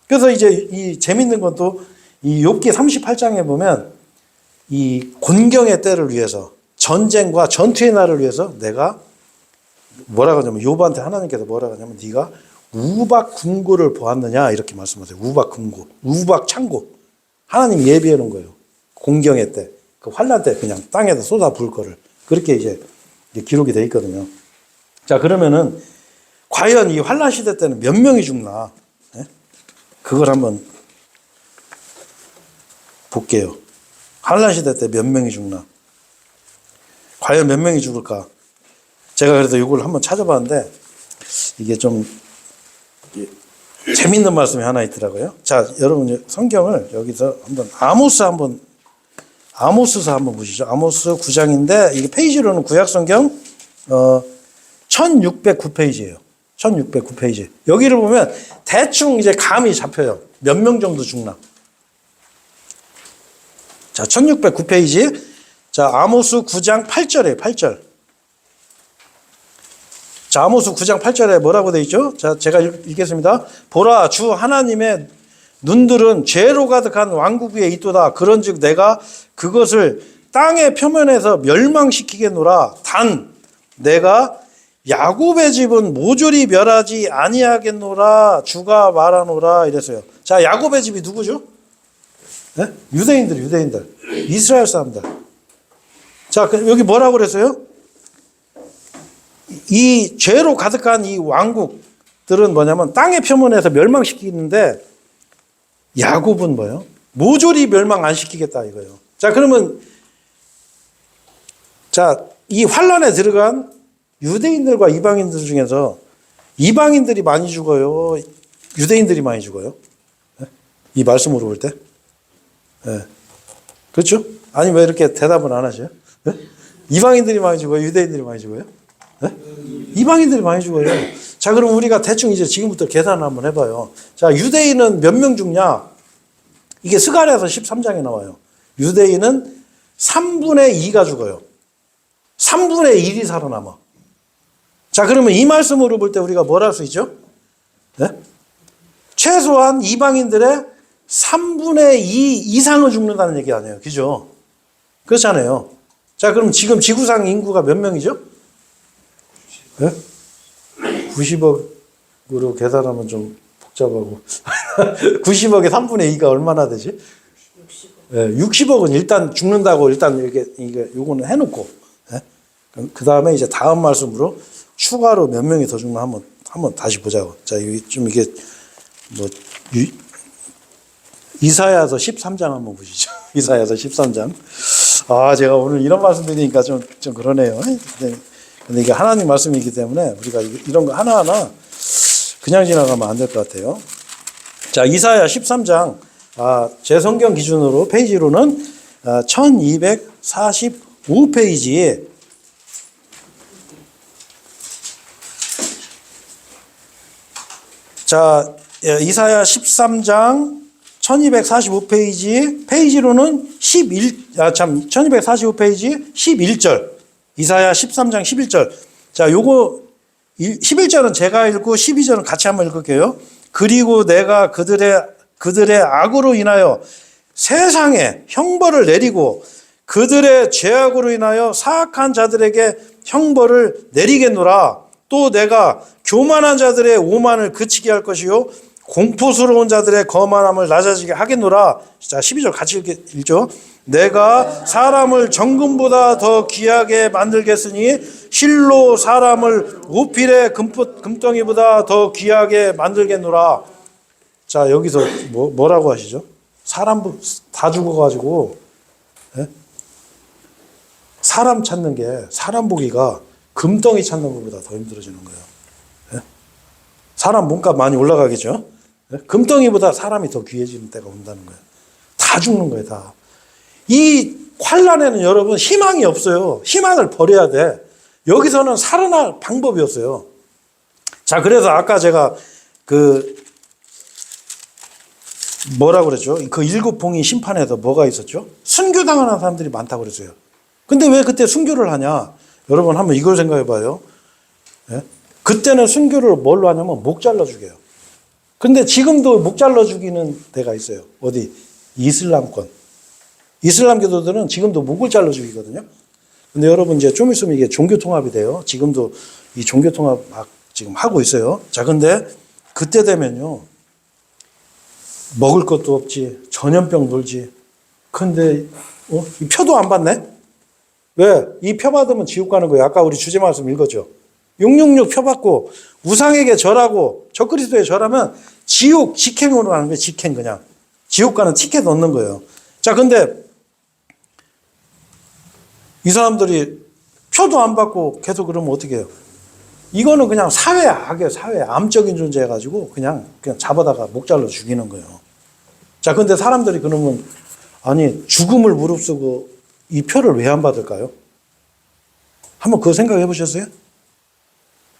그래서 이제 이 재밌는 건 또 이 욥기 38장에 보면 이 곤경의 때를 위해서 전쟁과 전투의 날을 위해서 내가 뭐라고 하냐면 욥한테 하나님께서 뭐라고 하냐면 네가 우박 궁고를 보았느냐 이렇게 말씀하세요. 우박 궁고, 우박 창고. 하나님 예비해 놓은 거예요. 공경의 때, 그 환란 때 그냥 땅에다 쏟아 부을 거를. 그렇게 이제 기록이 돼 있거든요. 자, 그러면은 과연 이 환란 시대 때는 몇 명이 죽나? 네? 그걸 한번 볼게요. 환란 시대 때 몇 명이 죽나? 과연 몇 명이 죽을까? 제가 그래도 이걸 한번 찾아봤는데 이게 좀 재밌는 말씀이 하나 있더라고요. 자, 여러분 성경을 여기서 아모스서 한번 보시죠. 아모스 9장인데 이게 페이지로는 구약 성경 1609페이지예요. 1609페이지. 여기를 보면 대충 이제 감이 잡혀요. 몇 명 정도 죽나. 자, 1609페이지. 자, 아모스 9장 8절이에요. 8절. 자, 아모스 9장 8절에 뭐라고 되어 있죠? 자, 제가 읽겠습니다. 보라, 주 하나님의 눈들은 죄로 가득한 왕국 위에 있도다. 그런즉 내가 그것을 땅의 표면에서 멸망시키겠노라. 단 내가 야곱의 집은 모조리 멸하지 아니하겠노라 주가 말하노라 이랬어요. 자, 야곱의 집이 누구죠? 네? 유대인들, 이스라엘 사람들. 자, 여기 뭐라고 그랬어요? 이 죄로 가득한 이 왕국들은 뭐냐면 땅의 표면에서 멸망시키는데 야곱은 뭐예요? 모조리 멸망 안 시키겠다 이거예요. 자, 그러면 자, 이 환란에 들어간 유대인들과 이방인들 중에서 이방인들이 많이 죽어요? 유대인들이 많이 죽어요? 이 말씀으로 볼 때? 네. 그렇죠? 아니, 왜 이렇게 대답을 안 하셔요? 네? 이방인들이 많이 죽어요? 유대인들이 많이 죽어요? 네? 이방인들이 많이 죽어요. 자, 그럼 우리가 대충 이제 지금부터 계산을 한번 해봐요. 자, 유대인은 몇 명 죽냐? 이게 스가랴서 13장에 나와요. 유대인은 3분의 2가 죽어요. 3분의 1이 살아남아. 자, 그러면 이 말씀으로 볼 때 우리가 뭘 할 수 있죠? 네? 최소한 이방인들의 3분의 2 이상은 죽는다는 얘기 아니에요. 그죠? 그렇잖아요. 자, 그럼 지금 지구상 인구가 몇 명이죠? 네? 90억으로 계산하면 좀 복잡하고. 90억에 3분의 2가 얼마나 되지? 60억. 네, 60억은 일단 죽는다고 일단 이게 요거는 해놓고. 네? 그 다음에 이제 다음 말씀으로 추가로 몇 명이 더 죽나 한번 다시 보자고. 자, 좀 이게 뭐 이사야서 13장 한번 보시죠. 이사야서 13장. 아, 제가 오늘 이런 말씀 드리니까 좀 그러네요. 근데 이게 하나님 말씀이기 때문에 우리가 이런 거 하나하나 그냥 지나가면 안 될 것 같아요. 자, 이사야 13장. 제 성경 기준으로 페이지로는 1245페이지에 자, 이사야 13장 1245페이지, 페이지로는 1245페이지 11절. 이사야 13장 11절. 자, 요거 11절은 제가 읽고 12절은 같이 한번 읽을게요. 그리고 내가 그들의 악으로 인하여 세상에 형벌을 내리고 그들의 죄악으로 인하여 사악한 자들에게 형벌을 내리겠노라. 또 내가 교만한 자들의 오만을 그치게 할 것이요 공포스러운 자들의 거만함을 낮아지게 하겠노라. 자, 12절 같이 읽죠. 내가 사람을 정금보다 더 귀하게 만들겠으니 실로 사람을 오필의 금덩이보다 더 귀하게 만들겠노라. 자, 여기서 뭐라고 하시죠? 사람 다 죽어가지고 사람 찾는 게 사람 보기가 금덩이 찾는 것보다 더 힘들어지는 거예요. 사람 몸값 많이 올라가겠죠? 금덩이보다 사람이 더 귀해지는 때가 온다는 거예요. 다 죽는 거예요, 다. 이 환란에는 여러분 희망이 없어요. 희망을 버려야 돼. 여기서는 살아날 방법이 없어요. 자, 그래서 아까 제가 뭐라고 그랬죠? 그 7봉이 심판에서 뭐가 있었죠? 순교당하는 사람들이 많다고 그랬어요. 근데 왜 그때 순교를 하냐? 여러분 한번 이걸 생각해 봐요. 예? 그때는 순교를 뭘로 하냐면 목 잘라 죽여요. 근데 지금도 목 잘라 죽이는 데가 있어요. 어디? 이슬람권. 이슬람 교도들은 지금도 목을 잘라 죽이거든요. 근데 여러분 이제 좀 있으면 이게 종교 통합이 돼요. 지금도 이 종교 통합 막 지금 하고 있어요. 자, 근데 그때 되면요. 먹을 것도 없지. 전염병 돌지. 근데 이 표도 안 받네? 왜? 이 표 받으면 지옥 가는 거예요. 아까 우리 주제 말씀 읽었죠. 666 표 받고 우상에게 절하고 적그리스도에 절하면 지옥 직행으로 가는 거예요. 직행 그냥. 지옥 가는 티켓 얻는 거예요. 자, 근데 이 사람들이 표도 안 받고 계속 그러면 어떻게 해요? 이거는 그냥 사회 악이에요. 사회 암적인 존재해가지고 그냥 잡아다가 목 잘라 죽이는 거예요. 자, 근데 사람들이 그러면 아니 죽음을 무릅쓰고 이 표를 왜 안 받을까요? 한번 그거 생각해 보셨어요?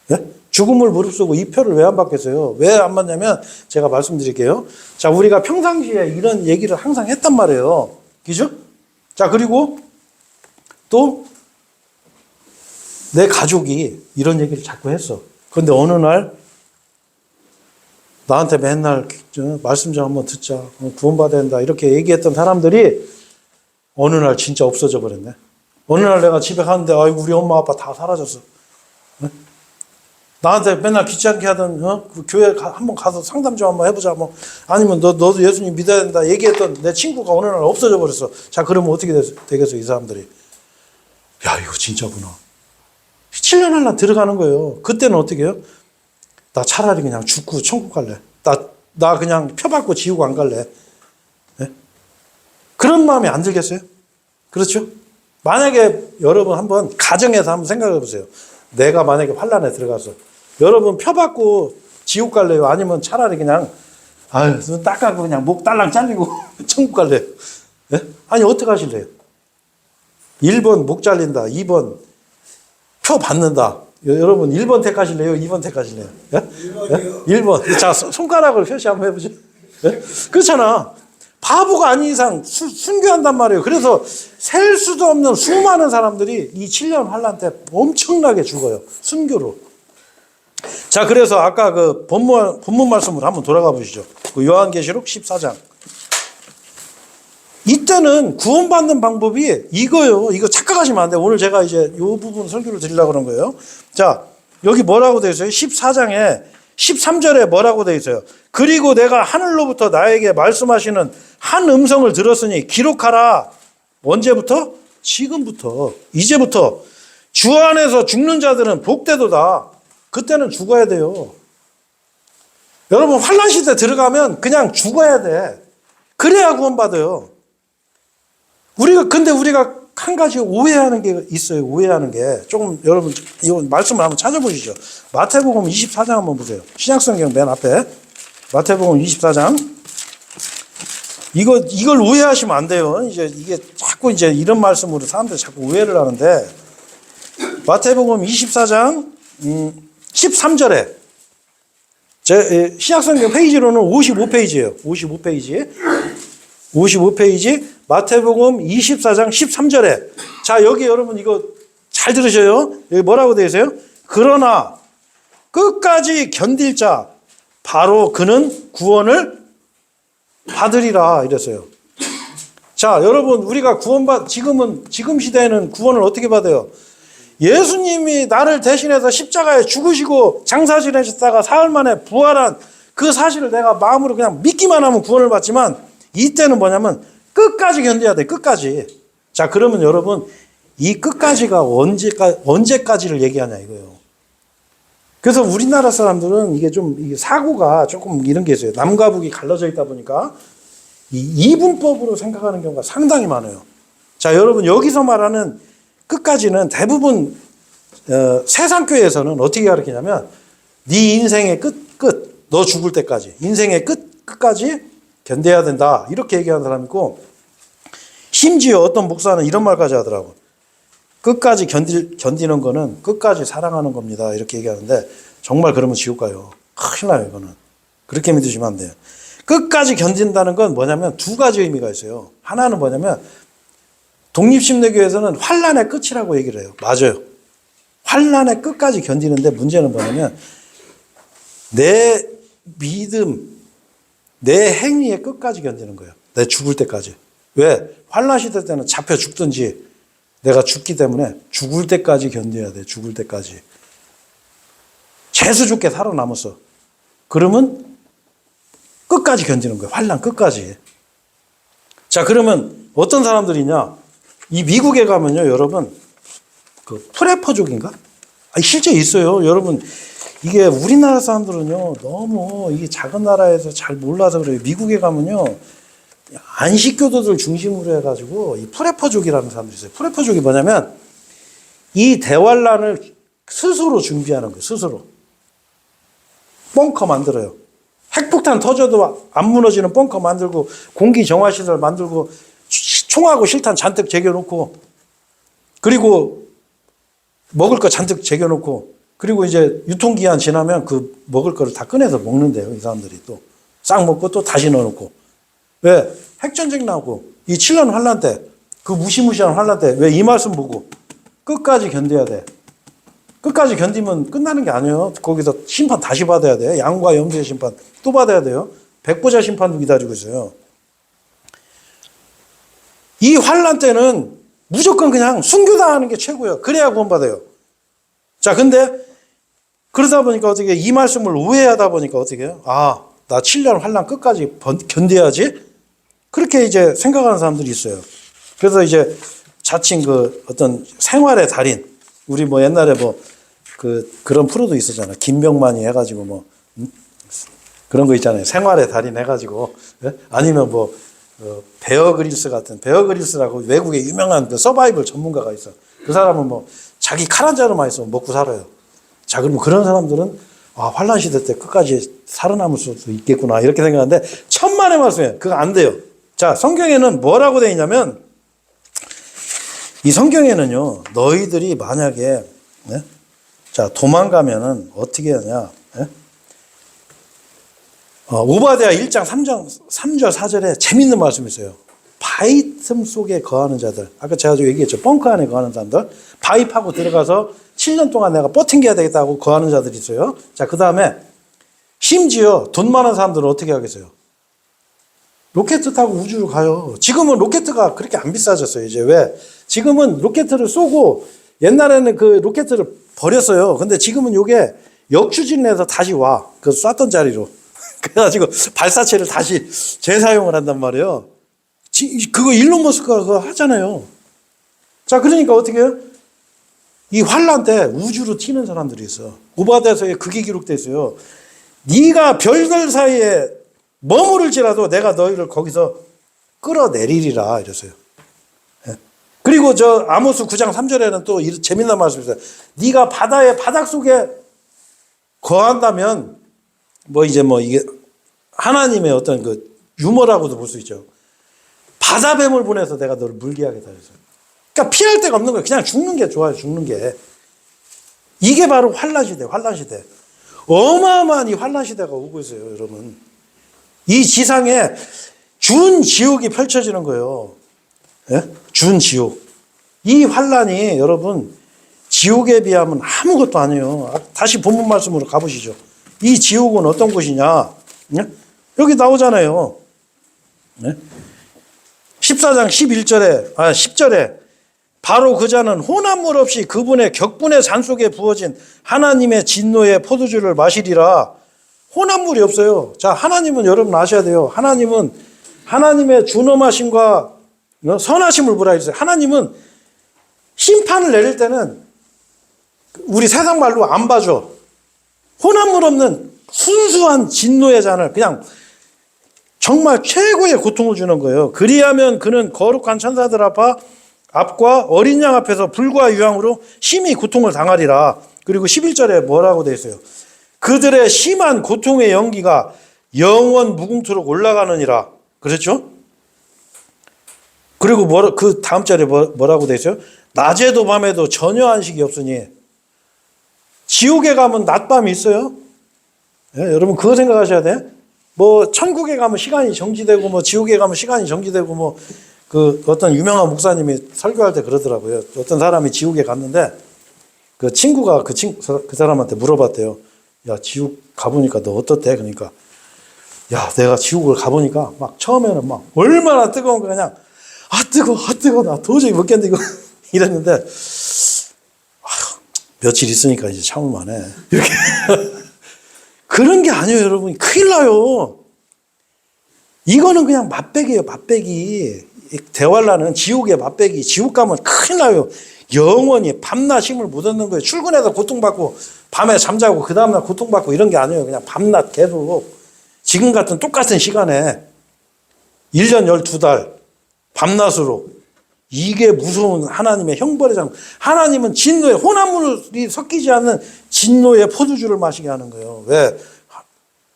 네? 죽음을 무릅쓰고 이 표를 왜 안 받겠어요? 왜 안 받냐면 제가 말씀드릴게요. 자, 우리가 평상시에 이런 얘기를 항상 했단 말이에요. 그죠? 자, 그리고 또 내 가족이 이런 얘기를 자꾸 했어. 그런데 어느 날 나한테 맨날 말씀 좀 한번 듣자. 구원받아야 된다. 이렇게 얘기했던 사람들이 어느 날 진짜 없어져 버렸네. 어느 날 내가 집에 갔는데 아이고 우리 엄마 아빠 다 사라졌어. 네? 나한테 맨날 귀찮게 하던 그 교회 한번 가서 상담 좀 한번 해보자 뭐 아니면 너도 예수님 믿어야 된다 얘기했던 내 친구가 어느 날 없어져 버렸어. 자 그러면 어떻게 되겠어 이 사람들이. 야 이거 진짜구나. 7년 할라 들어가는 거예요. 그때는 어떻게 해요? 나 차라리 그냥 죽고 천국 갈래. 나 그냥 펴받고 지옥 안 갈래. 네? 그런 마음이 안 들겠어요? 그렇죠? 만약에 여러분 한번 가정에서 한번 생각해 보세요. 내가 만약에 환란에 들어가서 여러분 펴받고 지옥 갈래요? 아니면 차라리 그냥 아유 눈 딱 감고 그냥 목 달랑 잘리고 천국 갈래요? 네? 아니 어떻게 하실래요? 1번 목 잘린다. 2번 표 받는다. 여러분 1번 택하실래요? 2번 택하실래요? 예? 1번이요. 1번. 자 손가락을 표시 한번 해보죠. 예? 그렇잖아. 바보가 아닌 이상 순교한단 말이에요. 그래서 셀 수도 없는 수많은 사람들이 이 7년 환란 때 엄청나게 죽어요. 순교로. 자 그래서 아까 그 본문 말씀으로 한번 돌아가 보시죠. 그 요한계시록 14장. 이때는 구원받는 방법이 이거요. 이거 착각하시면 안 돼요. 오늘 제가 이제 이 부분 설교를 드리려고 그런 거예요. 자, 여기 뭐라고 되어 있어요? 14장에 13절에 뭐라고 되어 있어요? 그리고 내가 하늘로부터 나에게 말씀하시는 한 음성을 들었으니 기록하라. 언제부터? 지금부터. 이제부터. 주 안에서 죽는 자들은 복되도다. 그때는 죽어야 돼요. 여러분 환난 시대 들어가면 그냥 죽어야 돼. 그래야 구원받아요. 근데 우리가 한 가지 오해하는 게 있어요. 오해하는 게. 조금 여러분, 이 말씀을 한번 찾아보시죠. 마태복음 24장 한번 보세요. 신약성경 맨 앞에. 마태복음 24장. 이걸 오해하시면 안 돼요. 이게 자꾸 이런 말씀으로 사람들이 자꾸 오해를 하는데. 마태복음 24장, 13절에. 제 신약성경 페이지로는 55페이지예요. 55페이지 마태복음 24장 13절에 자 여기 여러분 이거 잘 들으셔요. 여기 뭐라고 되어 있어요? 그러나 끝까지 견딜 자 바로 그는 구원을 받으리라 이랬어요. 자 여러분 우리가 지금 시대에는 구원을 어떻게 받아요? 예수님이 나를 대신해서 십자가에 죽으시고 장사 지내셨다가 사흘 만에 부활한 그 사실을 내가 마음으로 그냥 믿기만 하면 구원을 받지만 이때는 뭐냐면 끝까지 견뎌야 돼. 끝까지. 자 그러면 여러분 이 끝까지가 언제까지를 얘기하냐 이거예요. 그래서 우리나라 사람들은 이게 사고가 조금 이런 게 있어요. 남과 북이 갈라져 있다 보니까 이 이분법으로 생각하는 경우가 상당히 많아요. 자 여러분 여기서 말하는 끝까지는 대부분 세상교회에서는 어떻게 가르치냐면 네 인생의 끝 너 죽을 때까지 인생의 끝까지 견뎌야 된다. 이렇게 얘기하는 사람이 있고 심지어 어떤 목사는 이런 말까지 하더라고. 끝까지 견디는 거는 끝까지 사랑하는 겁니다. 이렇게 얘기하는데 정말 그러면 지옥 가요. 큰일 나요 이거는. 그렇게 믿으시면 안 돼요. 끝까지 견딘다는 건 뭐냐면 두 가지 의미가 있어요. 하나는 뭐냐면 독립심리교에서는 환란의 끝이라고 얘기를 해요. 맞아요. 환란의 끝까지 견디는데 문제는 뭐냐면 내 믿음 내 행위의 끝까지 견디는 거예요. 내 죽을 때까지. 왜? 환란 시대 때는 잡혀 죽든지 내가 죽기 때문에 죽을 때까지 견뎌야 돼. 죽을 때까지. 재수 좋게 살아남았어. 그러면 끝까지 견디는 거예요. 환란 끝까지. 자 그러면 어떤 사람들이냐. 이 미국에 가면요. 여러분 그 프레퍼족인가? 실제 있어요. 여러분 이게 우리나라 사람들은요 너무 이게 작은 나라에서 잘 몰라서 그래요. 미국에 가면요 안식교도들 중심으로 해가지고 이 프레퍼족이라는 사람들이 있어요. 프레퍼족이 뭐냐면 이 대환란을 스스로 준비하는 거예요. 스스로 벙커 만들어요. 핵폭탄 터져도 안 무너지는 벙커 만들고 공기 정화시설 만들고 총하고 실탄 잔뜩 제겨놓고 그리고 먹을 거 잔뜩 제겨놓고 그리고 이제 유통기한 지나면 그 먹을 거를 다 꺼내서 먹는데요. 이 사람들이 또 싹 먹고 또 다시 넣어놓고. 왜? 핵전쟁 나고 이 7년 환란 때 그 무시무시한 환란 때 왜 이 말씀 보고 끝까지 견뎌야 돼. 끝까지 견디면 끝나는 게 아니에요. 거기서 심판 다시 받아야 돼. 양과 염소의 심판 또 받아야 돼요. 백보자 심판도 기다리고 있어요. 이 환란 때는 무조건 그냥 순교당하는 게 최고예요. 그래야 구원받아요. 자, 근데 그러다 보니까 어떻게 이 말씀을 오해하다 보니까 어떻게 해요? 아, 나 7년 환란 끝까지 견뎌야지? 그렇게 이제 생각하는 사람들이 있어요. 그래서 이제 자칭 그 어떤 생활의 달인, 우리 뭐 옛날에 뭐 그런 프로도 있었잖아. 김병만이 해가지고 뭐, 그런 거 있잖아요. 생활의 달인 해가지고. 예? 아니면 뭐, 베어 그릴스 같은, 베어 그릴스라고 외국에 유명한 그 서바이벌 전문가가 있어. 그 사람은 뭐 자기 칼 한 자루만 있으면 먹고 살아요. 자, 그러면 그런 사람들은 아, 환란 시대 때 끝까지 살아남을 수도 있겠구나 이렇게 생각하는데 천만의 말씀이에요. 그거 안 돼요. 자, 성경에는 뭐라고 되어 있냐면 이 성경에는요, 너희들이 만약에 네? 자, 도망가면은 어떻게 하냐? 네? 오바댜 1장 3절 4절에 재밌는 말씀이 있어요. 바위 틈 속에 거하는 자들. 아까 제가 얘기했죠. 벙커 안에 거하는 사람들. 바위 파고 들어가서 7년 동안 내가 버팅겨야 되겠다고 거하는 자들이 있어요. 자, 그 다음에 심지어 돈 많은 사람들은 어떻게 하겠어요? 로켓 타고 우주로 가요. 지금은 로켓가 그렇게 안 비싸졌어요. 이제 왜? 지금은 로켓을 쏘고 옛날에는 그 로켓을 버렸어요. 근데 지금은 이게 역추진해서 다시 와. 그 쐈던 자리로. 그래가지고 발사체를 다시 재사용을 한단 말이에요. 그거 일론 머스크가 그거 하잖아요. 자, 그러니까 어떻게 해요? 이 환란 때 우주로 튀는 사람들이 있어. 오바댜서에 그게 기록돼 있어요. 네가 별들 사이에 머무를지라도 내가 너희를 거기서 끌어내리리라 이랬어요. 예. 그리고 저 아모스 9장 3절에는 또 재미난 말씀이 있어요. 네가 바다의 바닥 속에 거한다면 뭐 이제 뭐 이게 하나님의 어떤 그 유머라고도 볼 수 있죠. 바다뱀을 보내서 내가 너를 물게 하겠다 그랬어요. 그러니까 피할 데가 없는 거예요. 그냥 죽는 게 좋아요. 죽는 게. 이게 바로 환란 시대, 환란 시대. 어마어마한 이 환란 시대가 오고 있어요, 여러분. 이 지상에 준지옥이 펼쳐지는 거예요. 예? 준지옥. 이 환란이 여러분 지옥에 비하면 아무것도 아니에요. 다시 본문 말씀으로 가보시죠. 이 지옥은 어떤 곳이냐? 예? 여기 나오잖아요. 예? 14장 10절에 바로 그 자는 혼합물 없이 그분의 격분의 잔 속에 부어진 하나님의 진노의 포도주를 마시리라. 혼합물이 없어요. 자, 하나님은 여러분 아셔야 돼요. 하나님은 하나님의 준엄하심과 선하심을 뭐라 했어요. 하나님은 심판을 내릴 때는 우리 세상 말로 안 봐줘. 혼합물 없는 순수한 진노의 잔을 그냥 정말 최고의 고통을 주는 거예요. 그리하면 그는 거룩한 천사들 앞과 어린 양 앞에서 불과 유황으로 심히 고통을 당하리라. 그리고 11절에 뭐라고 되어 있어요? 그들의 심한 고통의 연기가 영원 무궁토록 올라가느니라. 그렇죠? 그리고 그 다음 절에 뭐라고 되어 있어요? 낮에도 밤에도 전혀 안식이 없으니. 지옥에 가면 낮밤이 있어요? 예, 여러분 그거 생각하셔야 돼. 뭐 천국에 가면 시간이 정지되고 뭐 지옥에 가면 시간이 정지되고 뭐 그 어떤 유명한 목사님이 설교할 때 그러더라고요. 어떤 사람이 지옥에 갔는데 그 친구가 그 사람한테 물어봤대요. 야, 지옥 가보니까 너 어떻대? 그러니까 야, 내가 지옥을 가보니까 막 처음에는 막 얼마나 뜨거운 거 그냥 아 뜨거워 나 도저히 못 견디고 이랬는데 며칠 있으니까 이제 참을만해. 이렇게 그런 게 아니에요, 여러분. 큰일 나요. 이거는 그냥 맛배기예요, 맛배기. 대환란은 지옥의 맛배기. 지옥 가면 큰일 나요. 영원히 밤낮 힘을 못 얻는 거예요. 출근해서 고통받고 밤에 잠자고 그 다음날 고통받고 이런 게 아니에요. 그냥 밤낮 계속 지금 같은 똑같은 시간에 1년 12달 밤낮으로 이게 무서운 하나님의 형벌의 장. 하나님은 진노의 혼합물이 섞이지 않는 진노의 포도주를 마시게 하는 거예요. 왜?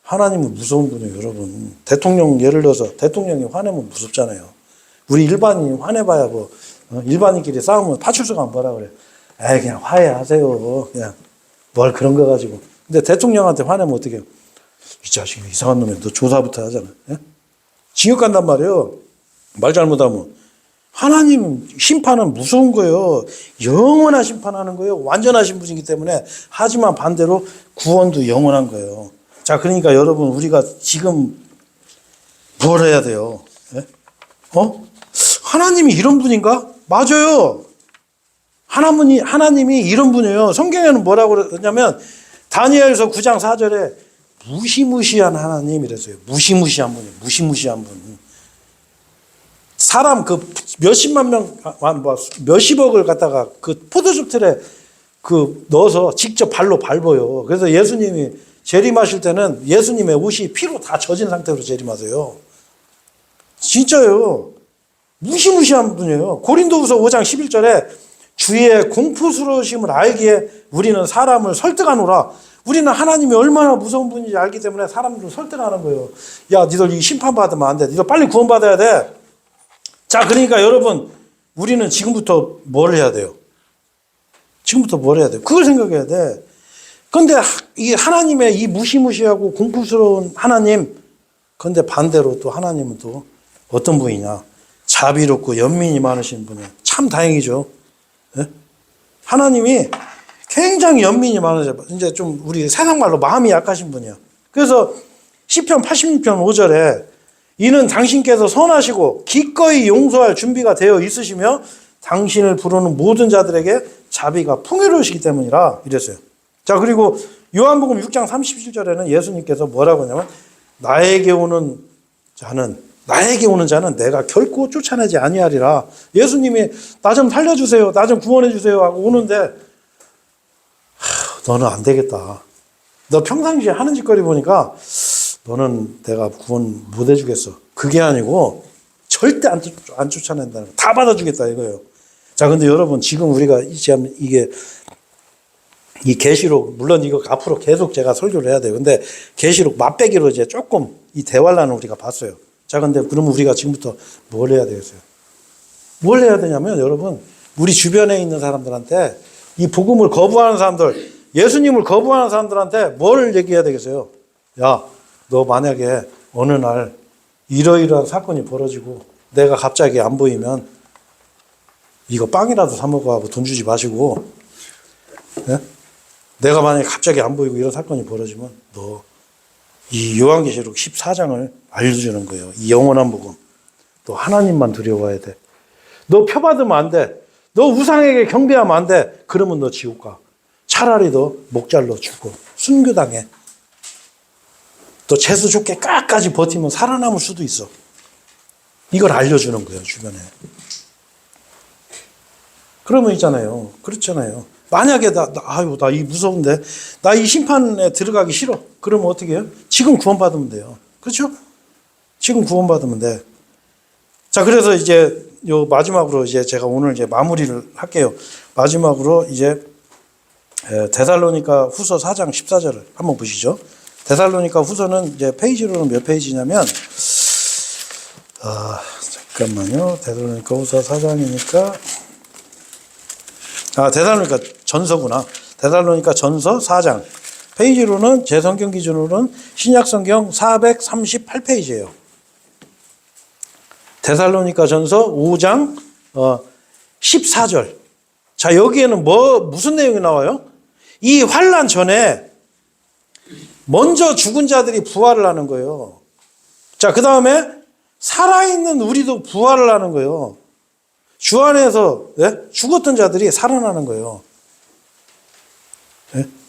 하나님은 무서운 분이에요, 여러분. 대통령 예를 들어서 대통령이 화내면 무섭잖아요. 우리 일반인이 화내봐야 뭐 일반인끼리 싸우면 파출소가 뭐라 그래? 에이 그냥 화해하세요. 그냥 뭘 그런 거 가지고. 근데 대통령한테 화내면 어떻게 해요? 이 자식이 이상한 놈이 너 조사부터 하잖아. 예? 징역 간단 말이에요. 말 잘못하면. 하나님 심판은 무서운 거예요. 영원한 심판하는 거예요. 완전하신 분이기 때문에. 하지만 반대로 구원도 영원한 거예요. 자, 그러니까 여러분 우리가 지금 뭘 해야 돼요? 예? 하나님이 이런 분인가? 맞아요. 하나님이 이런 분이에요. 성경에는 뭐라고 그러냐면 다니엘서 9장 4절에 무시무시한 하나님 이랬어요. 무시무시한 분이에요. 무시무시한 분. 사람 그 몇십만 명, 몇십억을 갖다가 그 포도즙 틀에 그 넣어서 직접 발로 밟아요. 그래서 예수님이 재림하실 때는 예수님의 옷이 피로 다 젖은 상태로 재림하세요. 진짜요. 무시무시한 분이에요. 고린도후서 5장 11절에 주의 공포스러우심을 알기에 우리는 사람을 설득하노라. 우리는 하나님이 얼마나 무서운 분인지 알기 때문에 사람들을 설득하는 거예요. 야, 니들 이 심판받으면 안 돼. 니들 빨리 구원받아야 돼. 자, 그러니까 여러분, 우리는 지금부터 뭘 해야 돼요? 지금부터 뭘 해야 돼요? 그걸 생각해야 돼. 그런데 이 하나님의 이 무시무시하고 공포스러운 하나님, 그런데 반대로 또 하나님은 또 어떤 분이냐? 자비롭고 연민이 많으신 분이에요. 참 다행이죠. 네? 하나님이 굉장히 연민이 많으세요. 이제 좀 우리 세상 말로 마음이 약하신 분이야. 그래서 시편 86편 5절에 이는 당신께서 선하시고 기꺼이 용서할 준비가 되어 있으시며 당신을 부르는 모든 자들에게 자비가 풍요로우시기 때문이라 이랬어요. 자, 그리고 요한복음 6장 37절에는 예수님께서 뭐라고 하냐면 나에게 오는 자는 내가 결코 쫓아내지 아니하리라. 예수님이 나 좀 살려주세요. 나 좀 구원해 주세요 하고 오는데 너는 안 되겠다. 너 평상시에 하는 짓거리 보니까 너는 내가 구원 못 해주겠어. 그게 아니고 절대 안 쫓아낸다는 거. 다 받아주겠다 이거예요. 자, 근데 여러분 지금 우리가 이게 이 계시록 물론 이거 앞으로 계속 제가 설교를 해야 돼요. 근데 계시록 맛배기로 이제 조금 이 대환란을 우리가 봤어요. 자, 근데 그러면 우리가 지금부터 뭘 해야 되겠어요? 뭘 해야 되냐면 여러분 우리 주변에 있는 사람들한테 이 복음을 거부하는 사람들, 예수님을 거부하는 사람들한테 뭘 얘기해야 되겠어요? 야, 너 만약에 어느 날 이러이러한 사건이 벌어지고 내가 갑자기 안 보이면 이거 빵이라도 사 먹어 하고 돈 주지 마시고, 네? 내가 만약에 갑자기 안 보이고 이런 사건이 벌어지면 너 이 요한계시록 14장을 알려주는 거예요. 이 영원한 복음. 너 하나님만 두려워해야 돼. 너 표받으면 안 돼. 너 우상에게 경배하면 안 돼. 그러면 너 지옥 가. 차라리 너 목잘로 죽어. 순교당해. 또 재수 좋게 끝까지 버티면 살아남을 수도 있어. 이걸 알려주는 거예요, 주변에. 그러면 있잖아요. 그렇잖아요. 만약에 나 이 무서운데, 나 이 심판에 들어가기 싫어. 그러면 어떻게 해요? 지금 구원받으면 돼요. 그렇죠? 지금 구원받으면 돼. 자, 그래서 이제 요 마지막으로 이제 제가 오늘 이제 마무리를 할게요. 마지막으로 이제 데살로니가 후서 4장 14절을 한번 보시죠. 데살로니가 후서는 이제 페이지로는 몇 페이지냐면, 잠깐만요. 데살로니가 후서 4장이니까, 데살로니가 전서구나. 데살로니가 전서 4장. 페이지로는 제 성경 기준으로는 신약 성경 438페이지예요. 데살로니가 전서 5장 14절. 자, 여기에는 무슨 내용이 나와요? 이 환난 전에 먼저 죽은 자들이 부활을 하는 거예요. 자, 그 다음에 살아있는 우리도 부활을 하는 거예요. 주 안에서 죽었던 자들이 살아나는 거예요.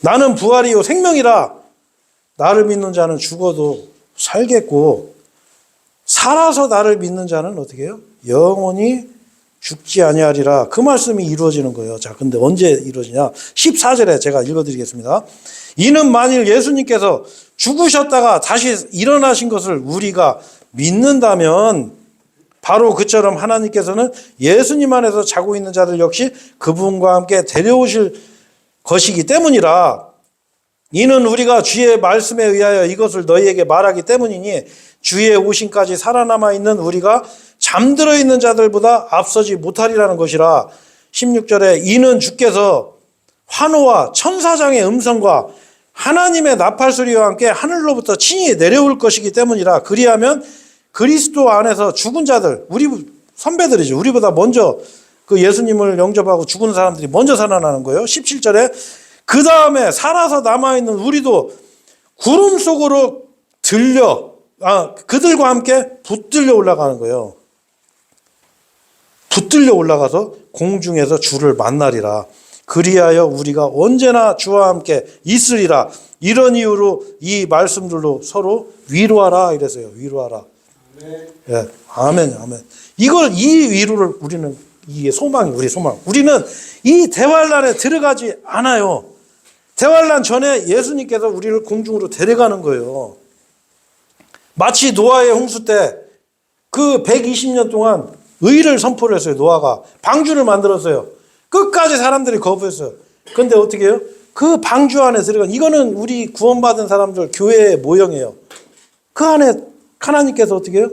나는 부활이요 생명이라. 나를 믿는 자는 죽어도 살겠고 살아서 나를 믿는 자는 어떻게 해요? 영원히 죽지 아니하리라. 그 말씀이 이루어지는 거예요. 자, 근데 언제 이루어지냐? 14절에 제가 읽어드리겠습니다. 이는 만일 예수님께서 죽으셨다가 다시 일어나신 것을 우리가 믿는다면 바로 그처럼 하나님께서는 예수님 안에서 자고 있는 자들 역시 그분과 함께 데려오실 것이기 때문이라. 이는 우리가 주의 말씀에 의하여 이것을 너희에게 말하기 때문이니 주의 오심까지 살아남아 있는 우리가 잠들어 있는 자들보다 앞서지 못하리라는 것이라. 16절에 이는 주께서 환호와 천사장의 음성과 하나님의 나팔 소리와 함께 하늘로부터 친히 내려올 것이기 때문이라. 그리하면 그리스도 안에서 죽은 자들, 우리 선배들이죠. 우리보다 먼저 그 예수님을 영접하고 죽은 사람들이 먼저 살아나는 거예요. 17절에 그 다음에 살아서 남아있는 우리도 구름 속으로 그들과 함께 붙들려 올라가는 거예요. 붙들려 올라가서 공중에서 주를 만나리라. 그리하여 우리가 언제나 주와 함께 있으리라. 이런 이유로 이 말씀들로 서로 위로하라 이래서요. 위로하라. 예, 아멘, 아멘. 이 위로를 우리는 이게 소망이 우리 소망. 우리는 이 대환란에 들어가지 않아요. 대환란 전에 예수님께서 우리를 공중으로 데려가는 거예요. 마치 노아의 홍수 때 그 120년 동안 의를 선포를 했어요. 노아가 방주를 만들었어요. 끝까지 사람들이 거부했어요. 그런데 어떻게 해요? 그 방주 안에 들어간 이거는 우리 구원받은 사람들 교회의 모형이에요. 그 안에 하나님께서 어떻게 해요?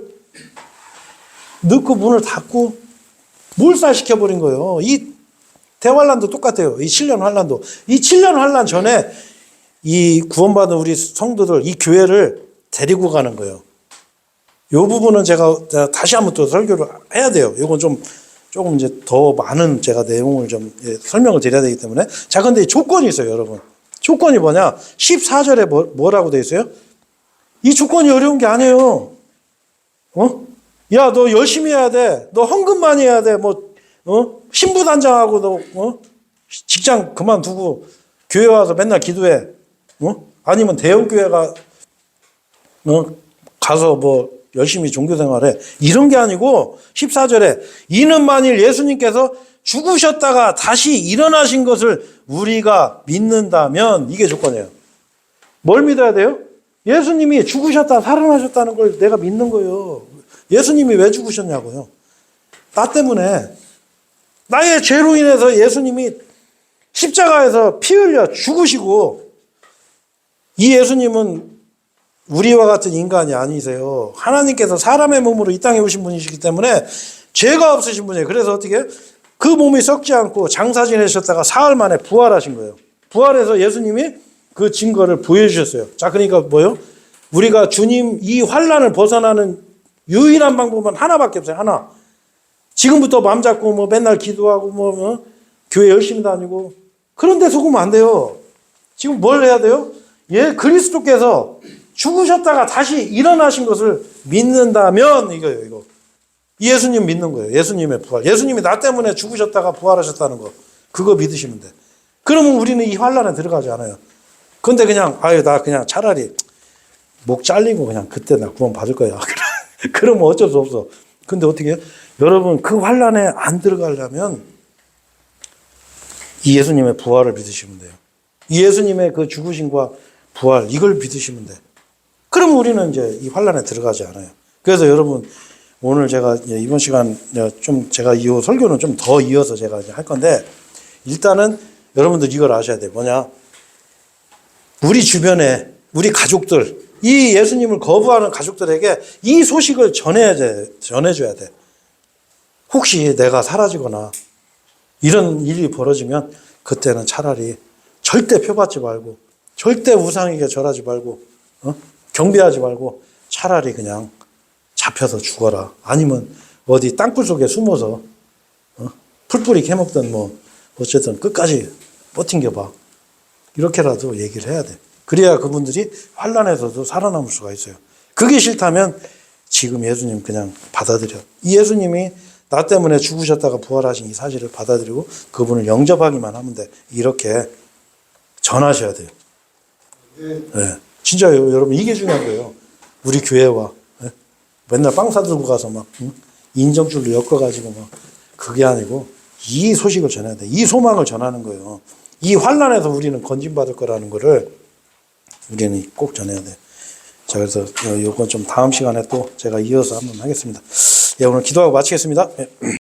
넣고 문을 닫고 몰살시켜버린 거예요. 이 대환란도 똑같아요. 이 7년 환란도. 이 7년 환란 전에 이 구원받은 우리 성도들, 이 교회를 데리고 가는 거예요. 이 부분은 제가 다시 한번 또 설교를 해야 돼요. 이건 조금 이제 더 많은 제가 내용을 좀 설명을 드려야 되기 때문에. 자, 근데 조건이 있어요, 여러분. 조건이 뭐냐? 14절에 뭐라고 돼 있어요? 이 조건이 어려운 게 아니에요. 야, 너 열심히 해야 돼. 너 헌금 많이 해야 돼. 신부단장하고 너, 직장 그만두고 교회 와서 맨날 기도해. 아니면 대형교회가, 가서 열심히 종교생활해. 이런 게 아니고 14절에 이는 만일 예수님께서 죽으셨다가 다시 일어나신 것을 우리가 믿는다면 이게 조건이에요. 뭘 믿어야 돼요? 예수님이 죽으셨다 살아나셨다는 걸 내가 믿는 거예요. 예수님이 왜 죽으셨냐고요. 나 때문에 나의 죄로 인해서 예수님이 십자가에서 피 흘려 죽으시고 이 예수님은 우리와 같은 인간이 아니세요. 하나님께서 사람의 몸으로 이 땅에 오신 분이시기 때문에 죄가 없으신 분이에요. 그래서 어떻게 그 몸이 썩지 않고 장사 지내셨다가 사흘 만에 부활하신 거예요. 부활해서 예수님이 그 증거를 보여주셨어요. 자, 그러니까 뭐요? 우리가 주님 이 환란을 벗어나는 유일한 방법은 하나밖에 없어요. 하나. 지금부터 마음 잡고 맨날 기도하고 교회 열심히 다니고 그런데 속으면 안 돼요. 지금 뭘 해야 돼요? 그리스도께서 죽으셨다가 다시 일어나신 것을 믿는다면 이거예요, 이거. 예수님 믿는 거예요. 예수님의 부활. 예수님이 나 때문에 죽으셨다가 부활하셨다는 거. 그거 믿으시면 돼. 그러면 우리는 이 환란에 들어가지 않아요. 근데 그냥 나 그냥 차라리 목 잘리고 그냥 그때 나 구원 받을 거야. 그러면 어쩔 수 없어. 근데 어떻게 해요? 여러분 그 환란에 안 들어가려면 이 예수님의 부활을 믿으시면 돼요. 이 예수님의 그 죽으심과 부활 이걸 믿으시면 돼. 그럼 우리는 이제 이 환란에 들어가지 않아요. 그래서 여러분 오늘 제가 이번 시간 좀 제가 이 설교는 좀 더 이어서 제가 이제 할 건데 일단은 여러분들 이걸 아셔야 돼요. 뭐냐? 우리 주변에 우리 가족들 이 예수님을 거부하는 가족들에게 이 소식을 전해줘야 돼. 혹시 내가 사라지거나 이런 일이 벌어지면 그때는 차라리 절대 표받지 말고 절대 우상에게 절하지 말고 경배하지 말고 차라리 그냥 잡혀서 죽어라. 아니면 어디 땅굴 속에 숨어서 풀뿌리 캐먹든 어쨌든 끝까지 버팅겨봐. 이렇게라도 얘기를 해야 돼. 그래야 그분들이 환란에서도 살아남을 수가 있어요. 그게 싫다면 지금 예수님 그냥 받아들여. 이 예수님이 나 때문에 죽으셨다가 부활하신 이 사실을 받아들이고 그분을 영접하기만 하면 돼. 이렇게 전하셔야 돼요. 네. 진짜요, 여러분 이게 중요한 거예요. 우리 교회와 맨날 빵 사들고 가서 인정줄로 엮어가지고 그게 아니고 이 소식을 전해야 돼. 이 소망을 전하는 거예요. 이 환란에서 우리는 건진받을 거라는 거를 우리는 꼭 전해야 돼. 자, 그래서 이건 좀 다음 시간에 또 제가 이어서 한번 하겠습니다. 오늘 기도하고 마치겠습니다.